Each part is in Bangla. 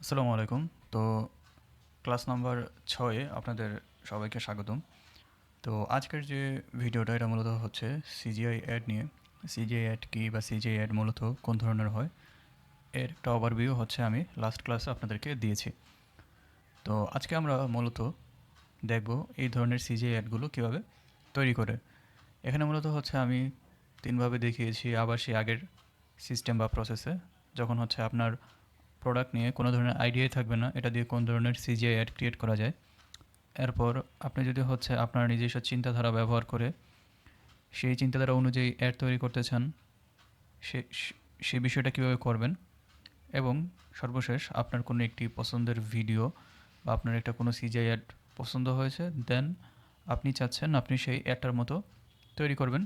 আসসালামু আলাইকুম। তো ক্লাস নাম্বার ৬ এ আপনাদের সবাইকে স্বাগতম। তো আজকের যে ভিডিওটা এটা মূলত হচ্ছে সিজিআই অ্যাড নিয়ে। সিজিআই অ্যাড কি বা সিজিআই অ্যাড মূলত কোন ধরনের হয় এর একটা ওভারভিউ হচ্ছে আমি লাস্ট ক্লাসে আপনাদেরকে দিয়েছি। তো আজকে আমরা মূলত দেখব এই ধরনের সিজিআই অ্যাডগুলো কীভাবে তৈরি করে। এখানে মূলত হচ্ছে আমি ৩ ভাবে দেখিয়েছি আবার সেই আগের সিস্টেম বা প্রসেসে। যখন হচ্ছে আপনার প্রোডাক্ট নিয়ে কোনো ধরনের আইডিয়াই থাকবে না এটা দিয়ে কোন ধরনের সিজিআই অ্যাড ক্রিয়েট করা যায়। এরপর আপনি যদি হচ্ছে আপনার নিজস্ব চিন্তাধারা ব্যবহার করে সেই চিন্তাধারা অনুযায়ী অ্যাড তৈরি করতে চান সে সেই বিষয়টা কীভাবে করবেন, এবং সর্বশেষ আপনার কোনো একটি পছন্দের ভিডিও বা আপনার একটা কোনো সিজিআই অ্যাড পছন্দ হয়েছে, দেন আপনি চাচ্ছেন আপনি সেই অ্যাডটার মতো তৈরি করবেন,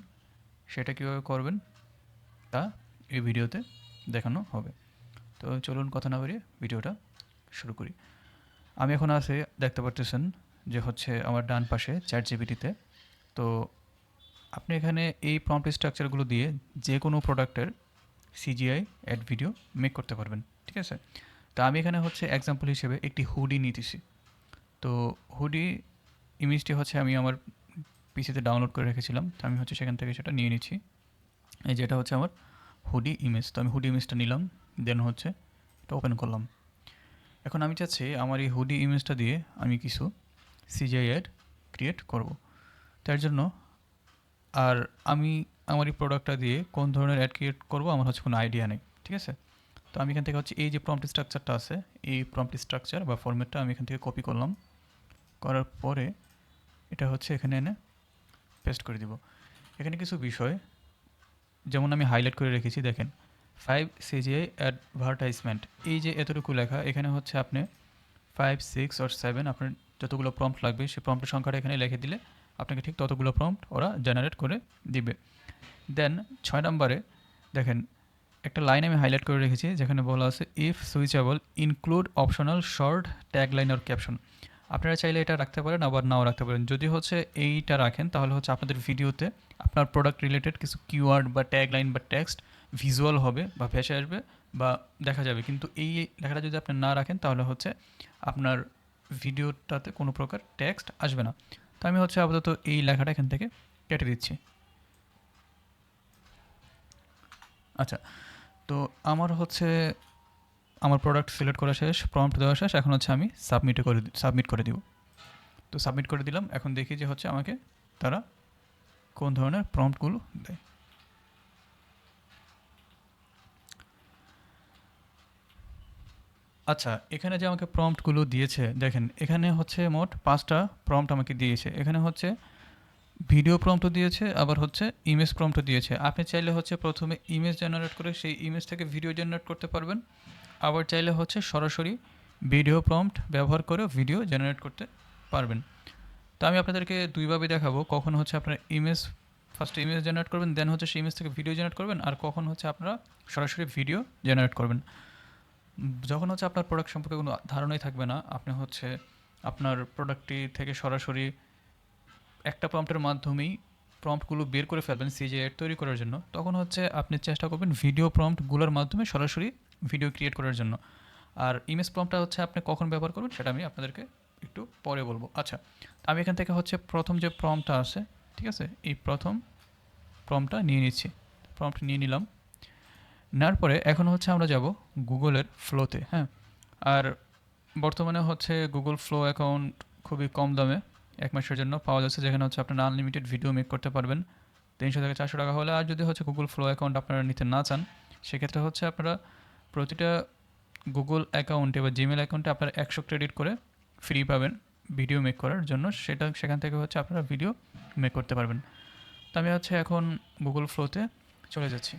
সেটা কীভাবে করবেন তা এই ভিডিওতে দেখানো হবে। তো চলুন কথা না বাড়িয়ে ভিডিওটা শুরু করি। আমি এখন আছে দেখতে পারতেছেন যে হচ্ছে আমার ডান পাশে চ্যাটজিপিটিতে। তো আপনি এখানে এই প্রম্পট স্ট্রাকচারগুলো দিয়ে যে কোনো প্রোডাক্টের সিজিআই অ্যাড ভিডিও মেক করতে পারবেন, ঠিক আছে? তো আমি এখানে হচ্ছে এক্সাম্পল হিসেবে একটি হুডি নিতেছি। তো হুডি ইমেজটি হচ্ছে আমি আমার পিসিতে ডাউনলোড করে রেখেছিলাম, তো আমি হচ্ছে সেখান থেকে সেটা নিয়ে নিচ্ছি। এই যেটা হচ্ছে আমার হুডি ইমেজ। তো আমি হুডি ইমেজটা নিলাম, দেন হচ্ছে এটা ওপেন করলাম। এখন আমি চাচ্ছি আমার এই হুডি ইমেজটা দিয়ে আমি কিছু সিজিআই অ্যাড ক্রিয়েট করব। তার জন্য আর আমি আমার এই প্রোডাক্টটা দিয়ে কোন ধরনের অ্যাড ক্রিয়েট করব আমার হচ্ছে কোনো আইডিয়া নেই, ঠিক আছে? তো আমি এখান থেকে হচ্ছে এই যে প্রম্পট স্ট্রাকচারটা আছে, এই প্রম্পট স্ট্রাকচার বা ফরম্যাটটা আমি এখান থেকে কপি করলাম। করার পরে এটা হচ্ছে এখানে এনে পেস্ট করে দিব। এখানে কিছু বিষয় যেমন আমি হাইলাইট করে রেখেছি, দেখেন 5 সিজিআই অ্যাডভার্টাইজমেন্ট, এই যে এতটুকু লেখা, এখানে হচ্ছে আপনি 5, 6 or 7 আপনার যতগুলো প্রম্পট লাগবে সেই প্রম্পটের সংখ্যাটা এখানে লিখে দিলে আপনাকে ঠিক ততগুলো প্রম্পট ওরা জেনারেট করে দিবে। দেন 6 নম্বরে দেখেন একটা লাইন আমি হাইলাইট করে রেখেছি যেখানে বলা আছে if switchable include optional short tagline or caption. আপনারা চাইলে এটা রাখতে পারেন আবার নাও রাখতে পারেন। যদি হচ্ছে এইটা রাখেন তাহলে হচ্ছে আপনাদের ভিডিওতে আপনার প্রোডাক্ট রিলেটেড কিছু কিওয়ার্ড বা ট্যাগলাইন বা টেক্সট ভিজুয়াল হবে বা ভেসে আসবে বা দেখা যাবে, কিন্তু এই লেখাটা যদি আপনি না রাখেন তাহলে হচ্ছে আপনার ভিডিওটাতে কোনো প্রকার টেক্সট আসবে না। তো আমি হচ্ছে আপাতত এই লেখাটা এখান থেকে কেটে দিচ্ছি। আচ্ছা, তো আমার হচ্ছে আমার প্রোডাক্ট সিলেক্ট করা শেষ, প্রম্পট দেওয়া শেষ, এখন হচ্ছে আমি সাবমিট করে দিব। তো সাবমিট করে দিলাম। এখন দেখি যে হচ্ছে আমাকে তারা কোন ধরনের প্রম্পটগুলো দেয়। আচ্ছা, এখানে যে আমাকে প্রম্পটগুলো দিয়েছে দেখেন, এখানে হচ্ছে মোট 5টা প্রম্পট আমাকে দিয়েছে। এখানে হচ্ছে ভিডিও প্রম্পটও দিয়েছে, আবার হচ্ছে ইমেজ প্রম্পটও দিয়েছে। আপনি চাইলে হচ্ছে প্রথমে ইমেজ জেনারেট করে সেই ইমেজ থেকে ভিডিও জেনারেট করতে পারবেন, আবার চাইলে হচ্ছে সরাসরি ভিডিও প্রম্পট ব্যবহার করে ভিডিও জেনারেট করতে পারবেন। তো আমি আপনাদেরকে দুইভাবে দেখাবো, কখন হচ্ছে আপনার ফার্স্টে ইমেজ জেনারেট করবেন, দেন হচ্ছে সেই ইমেজ থেকে ভিডিও জেনারেট করবেন, আর কখন হচ্ছে আপনারা সরাসরি ভিডিও জেনারেট করবেন। যখন হচ্ছে আপনার প্রোডাক্ট সম্পর্কে কোনো ধারণাই থাকবে না, আপনি হচ্ছে আপনার প্রোডাক্টটি থেকে সরাসরি একটা প্রম্পটের মাধ্যমেই প্রম্পটগুলো বের করে ফেলবেন সিজিআই তৈরি করার জন্য, তখন হচ্ছে আপনি চেষ্টা করবেন ভিডিও প্রম্পটগুলোর মাধ্যমে সরাসরি ভিডিও ক্রিয়েট করার জন্য। আর ইমেজ প্রম্পটটা হচ্ছে আপনি কখন ব্যবহার করবেন সেটা আমি আপনাদেরকে একটু পরে বলবো। আচ্ছা, আমি এখান থেকে হচ্ছে প্রথম যে প্রম্পটটা আছে, ঠিক আছে, এই প্রথম প্রম্পটটা নিয়ে নিচ্ছি। প্রম্পট নিয়ে নিলাম। নেওয়ার পরে এখন হচ্ছে আমরা যাব গুগলের ফ্লোতে। হ্যাঁ, আর বর্তমানে হচ্ছে গুগল ফ্লো অ্যাকাউন্ট খুবই কম দামে 1 মাসের জন্য পাওয়া যাচ্ছে, যেখানে হচ্ছে আপনারা আনলিমিটেড ভিডিও মেক করতে পারবেন 300 থেকে 400 টাকা হলে। আর যদি হচ্ছে গুগল ফ্লো অ্যাকাউন্ট আপনারা নিতে না চান, সেক্ষেত্রে হচ্ছে আপনারা প্রতিটা গুগল অ্যাকাউন্টে বা জিমেল অ্যাকাউন্টে আপনারা 100 ক্রেডিট করে ফ্রি পাবেন ভিডিও মেক করার জন্য, সেখান থেকে হচ্ছে আপনারা ভিডিও মেক করতে পারবেন। তো আমি হচ্ছে এখন গুগল ফ্লোতে চলে যাচ্ছি।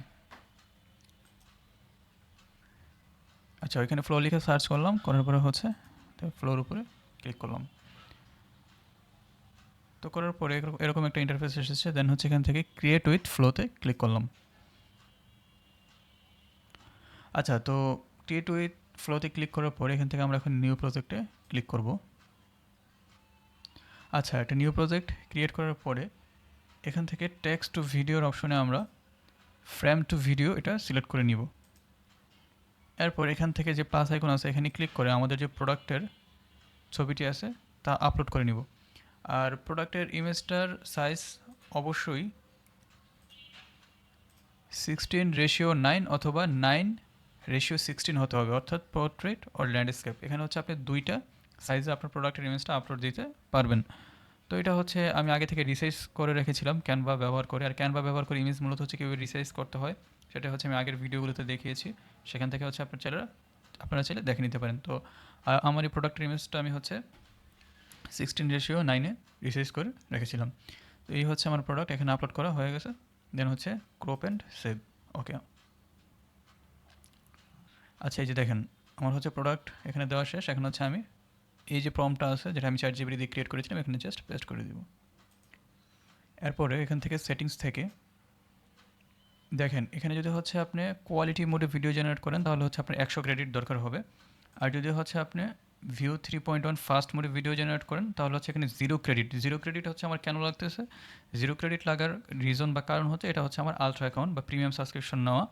আচ্ছা, ওইখানে ফ্লো লিখে সার্চ করলাম, করার পরে হচ্ছে ফ্লোর উপরে ক্লিক করলাম। তো করার পরে এরকম একটা ইন্টারফেস এসেছে, দেন হচ্ছে এখান থেকে ক্রিয়েট উইথ ফ্লোতে ক্লিক করলাম। আচ্ছা, তো ক্রিয়েট উইথ ফ্লোতে ক্লিক করার পরে এখান থেকে আমরা এখন নিউ প্রজেক্টে ক্লিক করব। আচ্ছা, একটা নিউ প্রজেক্ট ক্রিয়েট করার পরে এখান থেকে টেক্সট টু ভিডিওর অপশনে আমরা ফ্রেম টু ভিডিও এটা সিলেক্ট করে নিব। এরপর এখান থেকে যে প্লাস আইকন আছে এখানে ক্লিক করে আমাদের যে প্রোডাক্টের ছবিটি আছে তা আপলোড করে নিব। আর প্রোডাক্টের ইমেজটার সাইজ অবশ্যই 16:9 অথবা 9:16 হতে হবে, অর্থাৎ পোর্ট্রেট অর ল্যান্ডস্কেপ। এখানে হচ্ছে আপনি দুইটা সাইজে আপনার প্রোডাক্টের ইমেজটা আপলোড দিতে পারবেন। তো এটা হচ্ছে আমি আগে থেকে রিসাইজ করে রেখেছিলাম ক্যানভা ব্যবহার করে। আর ক্যানভা ব্যবহার করে ইমেজ মূলত হচ্ছে কীভাবে রিসাইজ করতে হয় সেটা হচ্ছে আমি আগের ভিডিওগুলোতে দেখিয়েছি, সেখান থেকে হচ্ছে আপনারা চাইলে দেখে নিতে পারেন। তো আমার এই প্রোডাক্টের ইমেজটা আমি হচ্ছে 16:9 রিসাইজ করে রেখেছিলাম। তো এই হচ্ছে আমার প্রোডাক্ট, এখানে আপলোড করা হয়ে গেছে। দেন হচ্ছে ক্রপ অ্যান্ড সেভ। ওকে, আচ্ছা এই যে দেখেন আমার হচ্ছে প্রোডাক্ট এখানে দেওয়া শেষ। এখন হচ্ছে আমি এই যে প্রম্পটটা আছে যেটা আমি ChatGPT দিয়ে ক্রিয়েট করেছিলাম এখানে জাস্ট পেস্ট করে দিব। এরপরে এখান থেকে সেটিংস থেকে দেখেন এখানে যদি হচ্ছে আপনি কোয়ালিটি মোডে ভিডিও জেনারেট করেন তাহলে হচ্ছে আপনার 100 ক্রেডিট দরকার হবে। আর যদি হচ্ছে আপনি ভিউ 3.1 ফাস্ট মোডে ভিডিও জেনারেট করেন তাহলে হচ্ছে এখানে 0 ক্রেডিট। 0 ক্রেডিট হচ্ছে আমার কেন লাগতেছে, 0 ক্রেডিট লাগার রিজন বা কারণ হচ্ছে এটা হচ্ছে আমার আলট্রা অ্যাকাউন্ট বা প্রিমিয়াম সাবস্ক্রিপশন নেওয়া।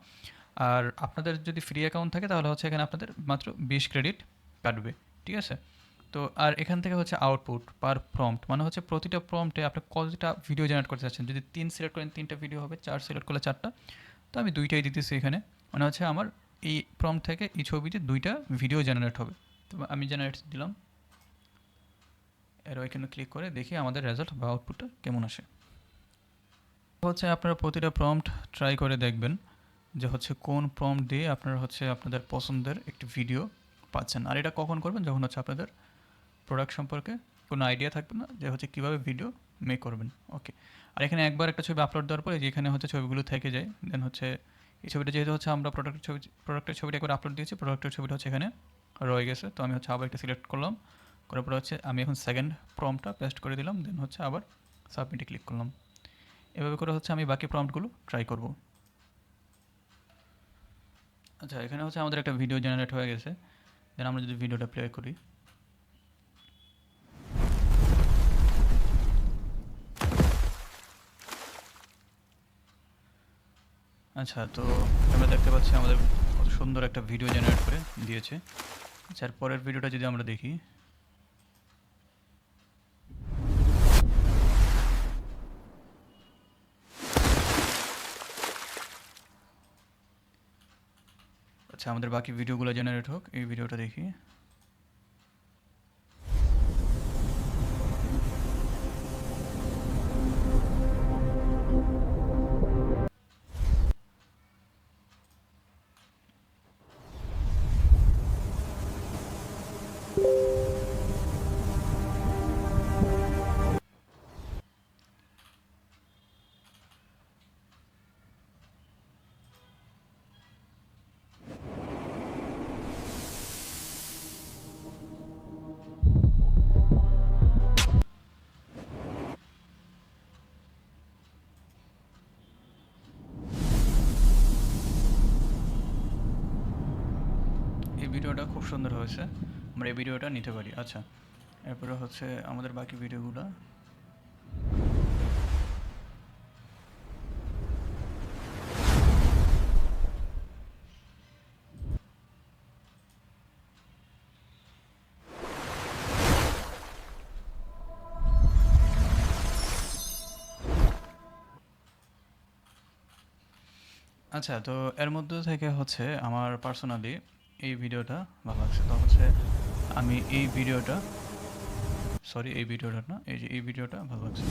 আর আপনাদের যদি ফ্রি অ্যাকাউন্ট থাকে তাহলে হচ্ছে এখানে আপনাদের মাত্র 20 ক্রেডিট কাটবে, ঠিক আছে। তো আর এখান থেকে হচ্ছে আউটপুট পার প্রম্পট, মানে হচ্ছে প্রতিটা প্রম্পটে আপনি কতটা ভিডিও জেনারেট করতে চাচ্ছেন। যদি 3 সিলেক্ট করেন 3টা ভিডিও হবে, 4 সিলেক্ট করলে 4টা। তো আমি 2টাই দিতেছি এখানে, মানে হচ্ছে আমার এই প্রম্পট থেকে এই ছবিতে 2টা ভিডিও জেনারেট হবে। তো আমি জেনারেট দিলাম, এর ওইখানে ক্লিক করে দেখি আমাদের রেজাল্ট বা আউটপুটটা কেমন আসে। হচ্ছে আপনারা প্রতিটা প্রম্পট ট্রাই করে দেখবেন যে হচ্ছে কোন প্রম্পট দিয়ে আপনারা হচ্ছে আপনাদের পছন্দের একটি ভিডিও পাচ্ছেন। আর এটা কখন করবেন, যখন হচ্ছে আপনাদের প্রোডাক্ট সম্পর্কে কোনো আইডিয়া থাকবে না যে হচ্ছে কীভাবে ভিডিও মেক করবেন। ওকে, আর এখানে একবার একটা ছবি আপলোড দেওয়ার পরে যেখানে হচ্ছে ছবিগুলো থেকে যায়, দেন হচ্ছে এই ছবিটা যেহেতু হচ্ছে আমরা প্রোডাক্টের ছবিটা একবার আপলোড দিয়েছি, প্রোডাক্টের ছবিটা হচ্ছে এখানে রয়ে গেছে। তো আমি হচ্ছে আবার একটা সিলেক্ট করলাম, করার পরে হচ্ছে আমি এখন সেকেন্ড প্রম্পটটা পেস্ট করে দিলাম, দেন হচ্ছে আবার সাবমিটে ক্লিক করলাম। এভাবে করে হচ্ছে আমি বাকি প্রম্পটগুলো ট্রাই করব। আচ্ছা এখানে হচ্ছে আমাদের একটা ভিডিও জেনারেট হয়ে গেছে। দেন আমরা যদি ভিডিওটা প্লে করি, আচ্ছা তো আমরা দেখতে পাচ্ছি আমাদের কত সুন্দর একটা ভিডিও জেনারেট করে দিয়েছে। আচ্ছা আর পরের ভিডিওটা যদি আমরা দেখি, আচ্ছা আমাদের বাকি ভিডিওগুলো জেনারেট হোক, এই ভিডিওটা দেখি। এই ভিডিওটা খুব সুন্দর হয়েছে, আমরা এই ভিডিওটা নিতে পারি। আচ্ছা এরপরে হচ্ছে আমাদের বাকি ভিডিওগুলো, আচ্ছা তো এর মধ্যে থেকে হচ্ছে আমার পার্সোনালি এই ভিডিওটা ভালো লাগছে। তো হচ্ছে আমি এই ভিডিওটা না, এই যে এই ভিডিওটা ভালো লাগছে,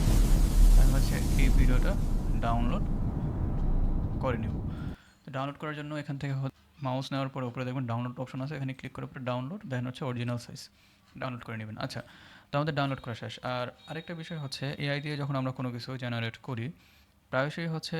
আমি হচ্ছে এই ভিডিওটা ডাউনলোড করে নেব। তো ডাউনলোড করার জন্য এখান থেকে মাউস নেওয়ার পরে উপরে দেখবেন ডাউনলোড অপশন আছে, এখানে ক্লিক করার পরে ডাউনলোড, দেন হচ্ছে অরিজিনাল সাইজ ডাউনলোড করে নেবেন। আচ্ছা তো আমাদের ডাউনলোড করা শেষ। আর আরেকটা বিষয় হচ্ছে এআই দিয়ে যখন আমরা কোনো কিছু জেনারেট করি প্রায়শই হচ্ছে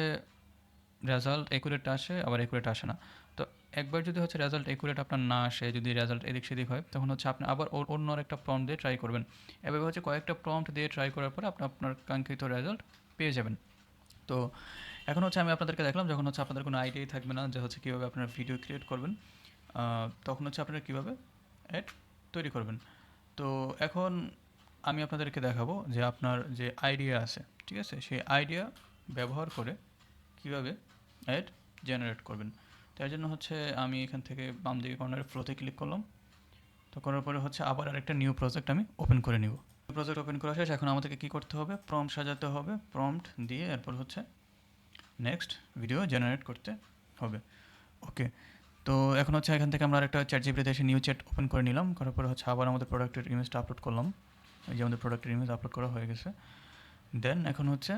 রেজাল্ট অ্যাকুরেট আসে আবার অ্যাকুরেট আসে না। তো একবার যদি হচ্ছে রেজাল্ট অ্যাকুরেট আপনার না আসে, যদি রেজাল্ট এদিক সেদিক হয়, তখন হচ্ছে আপনি আবার অন্য একটা প্রম্পট দিয়ে ট্রাই করবেন। এভাবে হচ্ছে কয়েকটা প্রম্পট দিয়ে ট্রাই করার পরে আপনি আপনার কাঙ্ক্ষিত রেজাল্ট পেয়ে যাবেন। তো এখন হচ্ছে আমি আপনাদেরকে দেখলাম যখন হচ্ছে আপনাদের কোনো আইডিয়াই থাকবে না যে হচ্ছে কীভাবে আপনার ভিডিও ক্রিয়েট করবেন, তখন হচ্ছে আপনারা কীভাবে অ্যাড তৈরি করবেন। তো এখন আমি আপনাদেরকে দেখাবো যে আপনার যে আইডিয়া আছে, ঠিক আছে, সেই আইডিয়া ব্যবহার করে কীভাবে অ্যাড জেনারেট করবেন। তার জন্য হচ্ছে আমি এখান থেকে বাম দিকে কর্নারে ফ্লোতে ক্লিক করলাম। তো করার পরে হচ্ছে আবার আরেকটা নিউ প্রজেক্ট আমি ওপেন করে নিব। প্রজেক্ট ওপেন করা শেষ। এখন আমাদেরকে কী করতে হবে, প্রম্পট সাজাতে হবে। প্রম্পট দিয়ে এরপর হচ্ছে নেক্সট ভিডিও জেনারেট করতে হবে। ওকে, তো এখন হচ্ছে এখান থেকে আমরা আরেকটা চ্যাটজিপিটিতে এসে নিউ চ্যাট ওপেন করে নিলাম। করার পরে হচ্ছে আবার আমাদের প্রোডাক্টের ইমেজটা আপলোড করলাম। এই যে আমাদের প্রোডাক্টের ইমেজ আপলোড করা হয়ে গেছে। দেন এখন হচ্ছে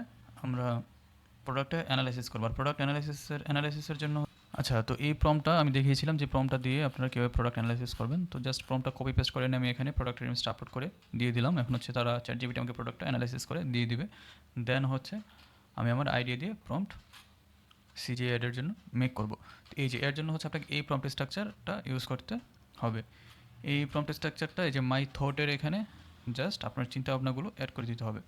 আমরা প্রোডাক্টে অ্যানালাইসিস করবো। আর প্রোডাক্ট অ্যানালাইসিসের জন্য আচ্ছা, তো এই প্রম্পটটা আমি দেখিয়েছিলাম যে প্রম্পটটা দিয়ে আপনারা কীভাবে প্রোডাক্ট অ্যানালাইসিস করবেন। তো জাস্ট প্রম্পটটা কপি পেস্ট করে নিয়ে আমি এখানে প্রোডাক্টের ইমেজটা আপলোড করে দিয়ে দিলাম। এখন হচ্ছে তারা চ্যাটজিপিটি আমাকে প্রোডাক্টটা অ্যানালাইসিস করে দিয়ে দিবে। দেন হচ্ছে আমি আমার আইডিয়া দিয়ে প্রম্পট সিজিআই অ্যাডের জন্য মেক করব। এই যে এর জন্য হচ্ছে আপনাকে এই প্রম্পট স্ট্রাকচারটা ইউজ করতে হবে। এই প্রম্পট স্ট্রাকচারটা এই যে মাই থটের এখানে জাস্ট আপনার চিন্তা ভাবনাগুলো অ্যাড করে দিতে হবে।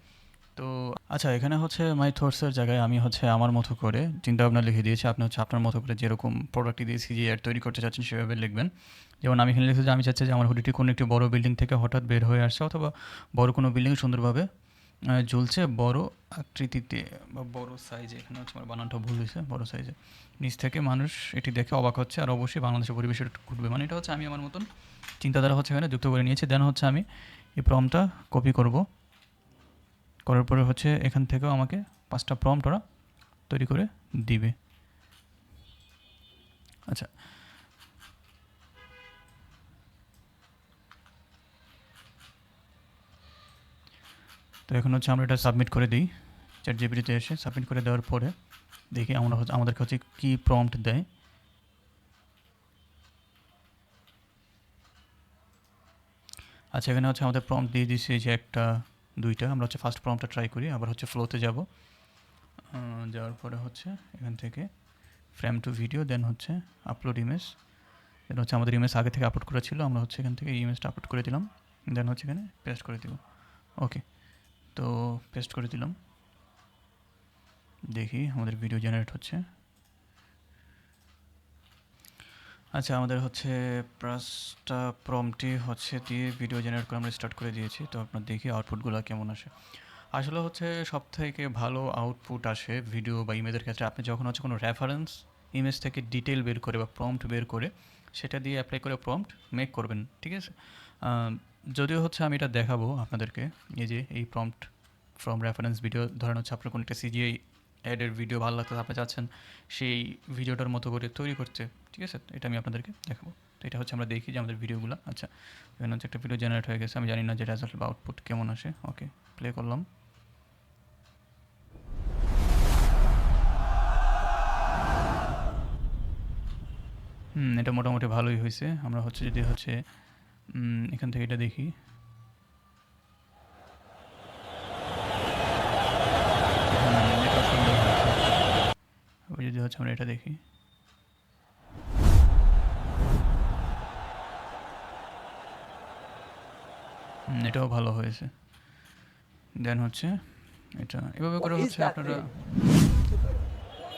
তো আচ্ছা, এখানে হচ্ছে মাই থটসের জায়গায় আমি হচ্ছে আমার মতো করে চিন্তাভাবনা লিখে দিয়েছি। আপনি হচ্ছে আপনার মতো করে যেরকম প্রোডাক্টটি দিয়ে সিজিআই অ্যাড তৈরি করতে চাচ্ছেন সেভাবে লিখবেন। যেমন আমি এখানে লিখেছি যে আমি চাচ্ছি যে আমার হুডিটি কোনো একটি বড় বিল্ডিং থেকে হঠাৎ বের হয়ে আসছে, অথবা বড় কোনো বিল্ডিং সুন্দরভাবে ঝুলছে বড় আকৃতিতে বা বড় সাইজে। এখানে হচ্ছে আমার বানানটা ভুল হয়েছে, বড় সাইজে। নিচ থেকে মানুষ এটি দেখে অবাক হচ্ছে, আর অবশ্যই বাংলাদেশের পরিবেশে ঘুরবে। মানে এটা হচ্ছে আমি আমার মতন চিন্তাধারা হচ্ছে এখানে যুক্ত করে নিয়েছি। দেন হচ্ছে আমি এই প্রম্পটটা কপি করব। করার পরে হচ্ছে এখান থেকেও আমাকে 5টা প্রম্পট ওরা তৈরি করে দিবে। আচ্ছা, তো এখন হচ্ছে আমরা এটা সাবমিট করে দিই। চ্যাটজিপিটিতে এসে সাবমিট করে দেওয়ার পরে দেখি আমরা হচ্ছে আমাদেরকে হচ্ছে কী প্রম্পট দেয়। আচ্ছা, এখানে হচ্ছে আমাদের প্রম্পট দিয়ে দিয়েছি যে 1টা 2টা। আমরা হচ্ছে ফার্স্ট প্রম্পটটা ট্রাই করি। আবার হচ্ছে ফ্লোতে যাব। যাওয়ার পরে হচ্ছে এখান থেকে ফ্রেম টু ভিডিও, দেন হচ্ছে আপলোড ইমেজ। দেন হচ্ছে আমাদের ইমেজ আগে থেকে আপলোড করা ছিল, আমরা হচ্ছে এখান থেকে এই ইমেজটা আপলোড করে দিলাম। দেন হচ্ছে এখানে পেস্ট করে দিব। ওকে, তো পেস্ট করে দিলাম। দেখি আমাদের ভিডিও জেনারেট হচ্ছে। আচ্ছা, আমাদের হচ্ছে 5টা প্রম্পটই হচ্ছে দিয়ে ভিডিও জেনারেট করে আমরা স্টার্ট করে দিয়েছি। তো আপনার দেখি আউটপুটগুলো কেমন আসে। আসলে হচ্ছে সবথেকে ভালো আউটপুট আসে ভিডিও বা ইমেজের ক্ষেত্রে আপনি যখন হচ্ছে কোনো রেফারেন্স ইমেজ থেকে ডিটেল বের করে বা প্রম্পট বের করে সেটা দিয়ে অ্যাপ্লাই করে প্রম্পট মেক করবেন, ঠিক আছে। যদিও হচ্ছে আমি এটা দেখাবো আপনাদেরকে। এই যে এই প্রম্পট ফ্রম রেফারেন্স ভিডিও, ধরেন হচ্ছে আপনার কোনো একটা সিজিআই অ্যাডের ভিডিও ভালো লাগতে আপনি চাচ্ছেন সেই ভিডিওটার মতো করে তৈরি করতে, ঠিক আছে। এটা আমি আপনাদেরকে দেখাবো। তো এটা হচ্ছে আমরা দেখি যে আমাদের ভিডিওগুলো। আচ্ছা, এখানে হচ্ছে একটা ভিডিও জেনারেট হয়ে গেছে। আমি জানি না যে রেজাল্ট বা আউটপুট কেমন আসে। ওকে, প্লে করলাম। এটা মোটামুটি ভালোই হয়েছে। আমরা হচ্ছে যদি হচ্ছে এখান থেকে এটা দেখি। এটা সুন্দর হয়েছে। আবার যদি হচ্ছে আমরা এটা দেখি। এটাও ভালো হয়েছে। দেন হচ্ছে এটা এভাবে করে হচ্ছে আপনারা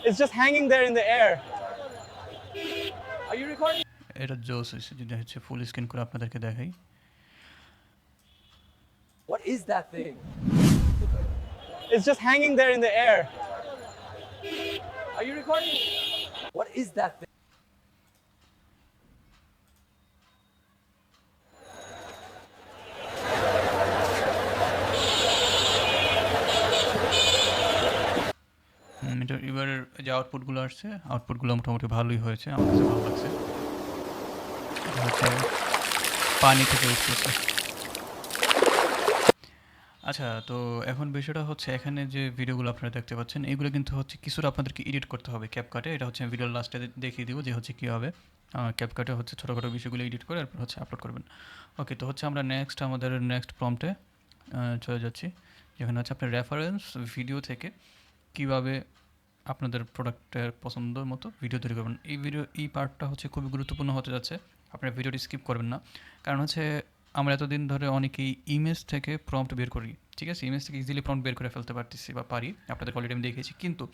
It's just hanging there in the air. Are you recording? এটা জোস হয়েছে। যদি হচ্ছে ফুল স্ক্রিন করে আপনাদেরকে দেখাই। What is that thing? It's just hanging there in the air. Are you recording? What is that thing? এটা এবার যে আউটপুটগুলো আসছে, আউটপুটগুলো মোটামুটি ভালোই হয়েছে। আমার কাছে ভালো লাগছে। এটা হচ্ছে পানি থেকে উঠতেছে। আচ্ছা, তো এখন বিষয়টা হচ্ছে এখানে যে ভিডিওগুলো আপনারা দেখতে পাচ্ছেন এগুলো কিন্তু হচ্ছে কিছুটা আপনাদেরকে এডিট করতে হবে ক্যাপকাটে। এটা হচ্ছে ভিডিওর লাস্টে দেখিয়ে দিব যে হচ্ছে কীভাবে ক্যাপকাটে হচ্ছে ছোটোখাটো বিষয়গুলো এডিট করে এরপর হচ্ছে আপলোড করবেন। ওকে, তো হচ্ছে আমরা আমাদের নেক্সট প্রম্পটে চলে যাচ্ছি, যেখানে হচ্ছে আপনার রেফারেন্স ভিডিও থেকে কীভাবে আপনাদের প্রোডাক্টের পছন্দ মতো ভিডিও তৈরি করবেন। এই পার্টটা হচ্ছে খুবই গুরুত্বপূর্ণ হতে যাচ্ছে। আপনার ভিডিওটি স্কিপ করবেন না, কারণ হচ্ছে আমরা এতদিন ধরে অনেকেই ইমেজ থেকে প্রম্পট বের করি, ঠিক আছে। ইমেজ থেকে ইজিলি প্রম্পট বের করে ফেলতে পারতেছি বা পারি, আপনাদের অলরেডি আমি দেখিয়েছি। কিন্তু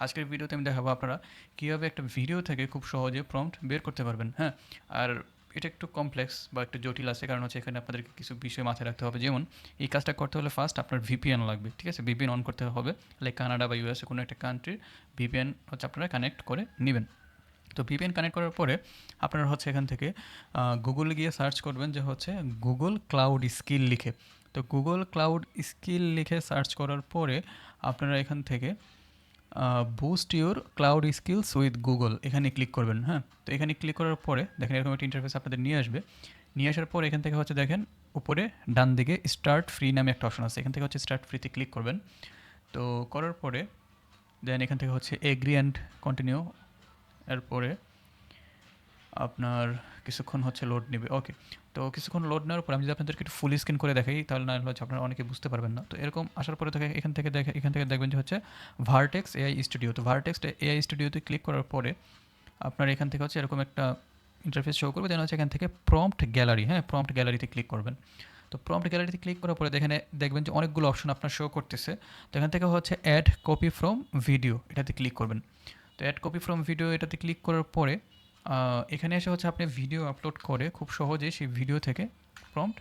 আজকের ভিডিওতে আমি দেখাবো আপনারা কীভাবে একটা ভিডিও থেকে খুব সহজে প্রম্পট বের করতে পারবেন। হ্যাঁ, আর এটা একটু কমপ্লেক্স বা একটু জটিল আছে, কারণ হচ্ছে এখানে আপনাদেরকে কিছু বিষয় মাথায় রাখতে হবে। যেমন এই কাজটা করতে হলে ফার্স্ট আপনার ভিপিএন লাগবে, ঠিক আছে। ভিপিএন অন করতে হবে, লাইক কানাডা বা ইউএসএ কোনো একটা কান্ট্রির ভিপিএন হচ্ছে আপনারা কানেক্ট করে নেবেন। তো ভিপিএন কানেক্ট করার পরে আপনারা হচ্ছে এখান থেকে গুগলে গিয়ে সার্চ করবেন যে হচ্ছে গুগল ক্লাউড স্কিল লিখে। তো গুগল ক্লাউড স্কিল লিখে সার্চ করার পরে আপনারা এখান থেকে boost your cloud skills with Google এখানে ক্লিক করবেন। হ্যাঁ, তো এখানে ক্লিক করার পরে দেখেন এরকম একটা ইন্টারফেস আপনাদের নিয়ে আসবে। নিয়ে আসার পর এখান থেকে হচ্ছে দেখেন উপরে ডান দিকে স্টার্ট ফ্রি নামে একটা অপশন আছে, এখান থেকে হচ্ছে স্টার্ট ফ্রিতে ক্লিক করবেন। তো করার পরে দেন এখান থেকে হচ্ছে এগ্রি অ্যান্ড কন্টিনিউ, এরপরে আপনার কিছুক্ষণ হচ্ছে লোড নেবে। ওকে, তো কিছুক্ষণ লোড নেওয়ার পর আমি যদি আপনাদেরকে একটু ফুল স্ক্রিন করে দেখাই তাহলে না হচ্ছে আপনারা অনেকে বুঝতে পারবেন না। তো এরকম আসার পরে দেখে এখান থেকে দেখবেন যে হচ্ছে ভার্টেক্স এআই স্টুডিও। তো ভার্টেক্স এআই স্টুডিওতে ক্লিক করার পরে আপনার এখান থেকে হচ্ছে এরকম একটা ইন্টারফেস শো করবে, দেন হচ্ছে এখান থেকে প্রম্পট গ্যালারি, হ্যাঁ প্রম্পট গ্যালারিতে ক্লিক করবেন। তো প্রম্পট গ্যালারিতে ক্লিক করার পরে দেখবেন যে অনেকগুলো অপশন আপনার শো করতেছে। তো এখান থেকে হচ্ছে অ্যাড কপি ফ্রম ভিডিও, এটাতে ক্লিক করবেন। তো অ্যাড কপি ফ্রম ভিডিও এটাতে ক্লিক করার পরে এখানে এসে হচ্ছে আপনি ভিডিও আপলোড করে খুব সহজেই সেই ভিডিও থেকে প্রম্পট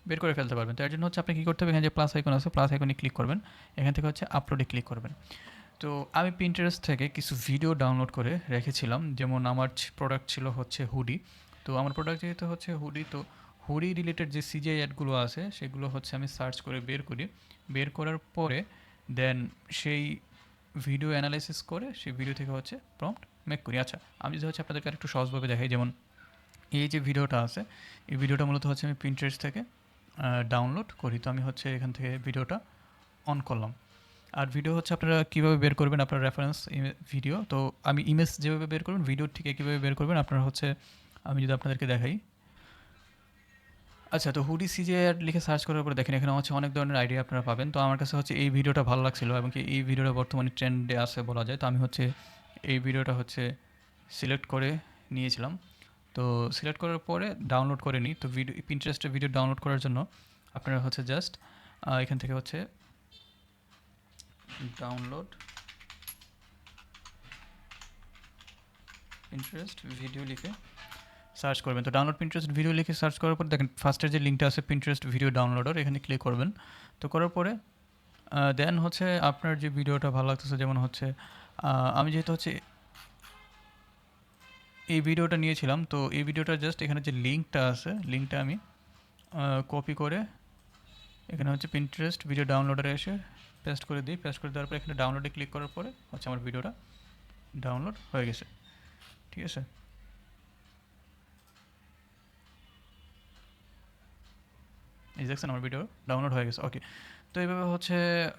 বের করে ফেলতে পারবেন। তো এর জন্য হচ্ছে আপনি কী করতে হবে, এখানে যে প্লাস আইকন আছে প্লাস আইকনে ক্লিক করবেন, এখান থেকে হচ্ছে আপলোডে ক্লিক করবেন। তো আমি পিন্টারেস্ট থেকে কিছু ভিডিও ডাউনলোড করে রেখেছিলাম, যেমন আমার প্রোডাক্ট ছিল হচ্ছে হুডি। তো আমার প্রোডাক্ট যেহেতু হচ্ছে হুডি, তো হুডি রিলেটেড যে সিজিআই অ্যাডগুলো আছে সেগুলো হচ্ছে আমি সার্চ করে বের করি। বের করার পরে দেন সেই ভিডিও অ্যানালাইসিস করে সেই ভিডিও থেকে হচ্ছে প্রম্পট মেক করি। আচ্ছা, আমি যদি হচ্ছে আপনাদেরকে আরেকটু সহজভাবে দেখাই, যেমন এই যে ভিডিওটা আছে এই ভিডিওটা মূলত হচ্ছে আমি পিন্টারেস্ট থেকে ডাউনলোড করি। তো আমি হচ্ছে এখান থেকে ভিডিওটা অন করলাম। আর ভিডিও হচ্ছে আপনারা কীভাবে বের করবেন আপনার রেফারেন্স ভিডিও, তো আমি ইমেজ যেভাবে বের করবেন ভিডিও ঠিক কীভাবে বের করবেন আপনারা হচ্ছে আমি যদি আপনাদেরকে দেখাই। আচ্ছা, তো হুডি সিজিআই অ্যাড লিখে সার্চ করার পরে দেখেন এখানে হচ্ছে অনেক ধরনের আইডিয়া আপনারা পাবেন। তো আমার কাছে হচ্ছে এই ভিডিওটা ভালো লাগছিলো এবং কি এই ভিডিওটা বর্তমানে ট্রেন্ডে আছে বলা যায়। তো আমি হচ্ছে এই ভিডিওটা হচ্ছে সিলেক্ট করে নিয়েছিলাম। তো সিলেক্ট করার পরে ডাউনলোড করে নিই। তো পিন্টারেস্টের ভিডিও ডাউনলোড করার জন্য আপনারা হচ্ছে জাস্ট এখান থেকে হচ্ছে ডাউনলোড পিন্টারেস্ট ভিডিও লিখে সার্চ করবেন। তো ডাউনলোড পিন্টারেস্ট ভিডিও লিখে সার্চ করার পর দেখেন ফার্স্টের যে লিঙ্কটা আছে পিন্টারেস্ট ভিডিও ডাউনলোডার, এখানে ক্লিক করবেন। তো করার পরে দেন হচ্ছে আপনার যে ভিডিওটা ভালো লাগতেছে, যেমন হচ্ছে আমি যেহেতু হচ্ছে এই ভিডিওটা নিয়েছিলাম, তো এই ভিডিওটা জাস্ট এখানে যে লিঙ্কটা আছে লিঙ্কটা আমি কপি করে এখানে হচ্ছে পিন্টারেস্ট ভিডিও ডাউনলোডারে এসে পেস্ট করে দিই। পেস্ট করে দেওয়ার পর এখানে ডাউনলোডে ক্লিক করার পরে হচ্ছে আমার ভিডিওটা ডাউনলোড হয়ে গেছে। ঠিক আছে, এই দেখছেন আমার ভিডিও ডাউনলোড হয়ে গেছে। ওকে, তো এইভাবে হচ্ছে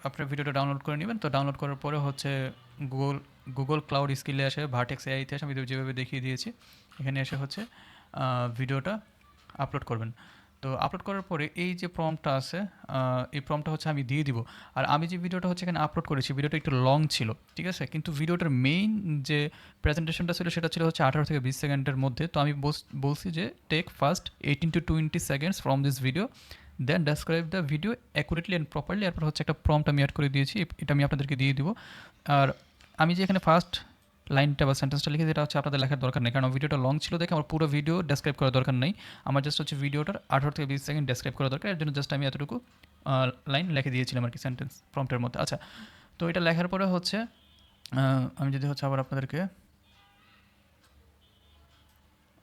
আপনার ভিডিওটা ডাউনলোড করে নেবেন। তো ডাউনলোড করার পরে হচ্ছে গুগল ক্লাউড স্কিলে আসে ভার্টেক্স এআইতে আসে আমি যেভাবে দেখিয়ে দিয়েছি, এখানে এসে হচ্ছে ভিডিওটা আপলোড করবেন। তো আপলোড করার পরে এই যে প্রম্পটটা আছে এই প্রম্পটটা হচ্ছে আমি দিয়ে দিব। আর আমি যে ভিডিওটা হচ্ছে এখানে আপলোড করেছি ভিডিওটা একটু লং ছিল, ঠিক আছে, কিন্তু ভিডিওটার মেইন যে প্রেজেন্টেশনটা ছিল সেটা ছিল হচ্ছে 18 থেকে 20 সেকেন্ডের মধ্যে। তো আমি বলছি যে take first 18 to 20 seconds from this video, then describe the video accurately and properly. এরপর হচ্ছে একটা প্রম্পট আমি অ্যাড করে দিয়েছি, এটা আমি আপনাদেরকে দিয়ে দিব। আর আমি যে এখানে ফার্স্ট লাইনটা বা সেন্টেন্সটা লিখে যেটা হচ্ছে আপনাদের লেখার দরকার নেই, কারণ ভিডিওটা লং ছিল দেখে আমার পুরো ভিডিও ডেসক্রাইব করার দরকার নেই। আমার জাস্ট হচ্ছে ভিডিওটার 18 থেকে 20 সেকেন্ড ডেসক্রাইব করা দরকার, এর জন্য জাস্ট আমি এতটুকু লাইন লিখে দিয়েছিলাম আর কি সেন্টেন্স প্রম্পটের মধ্যে। আচ্ছা, তো এটা লেখার পরে হচ্ছে আমি যদি হচ্ছে আবার আপনাদেরকে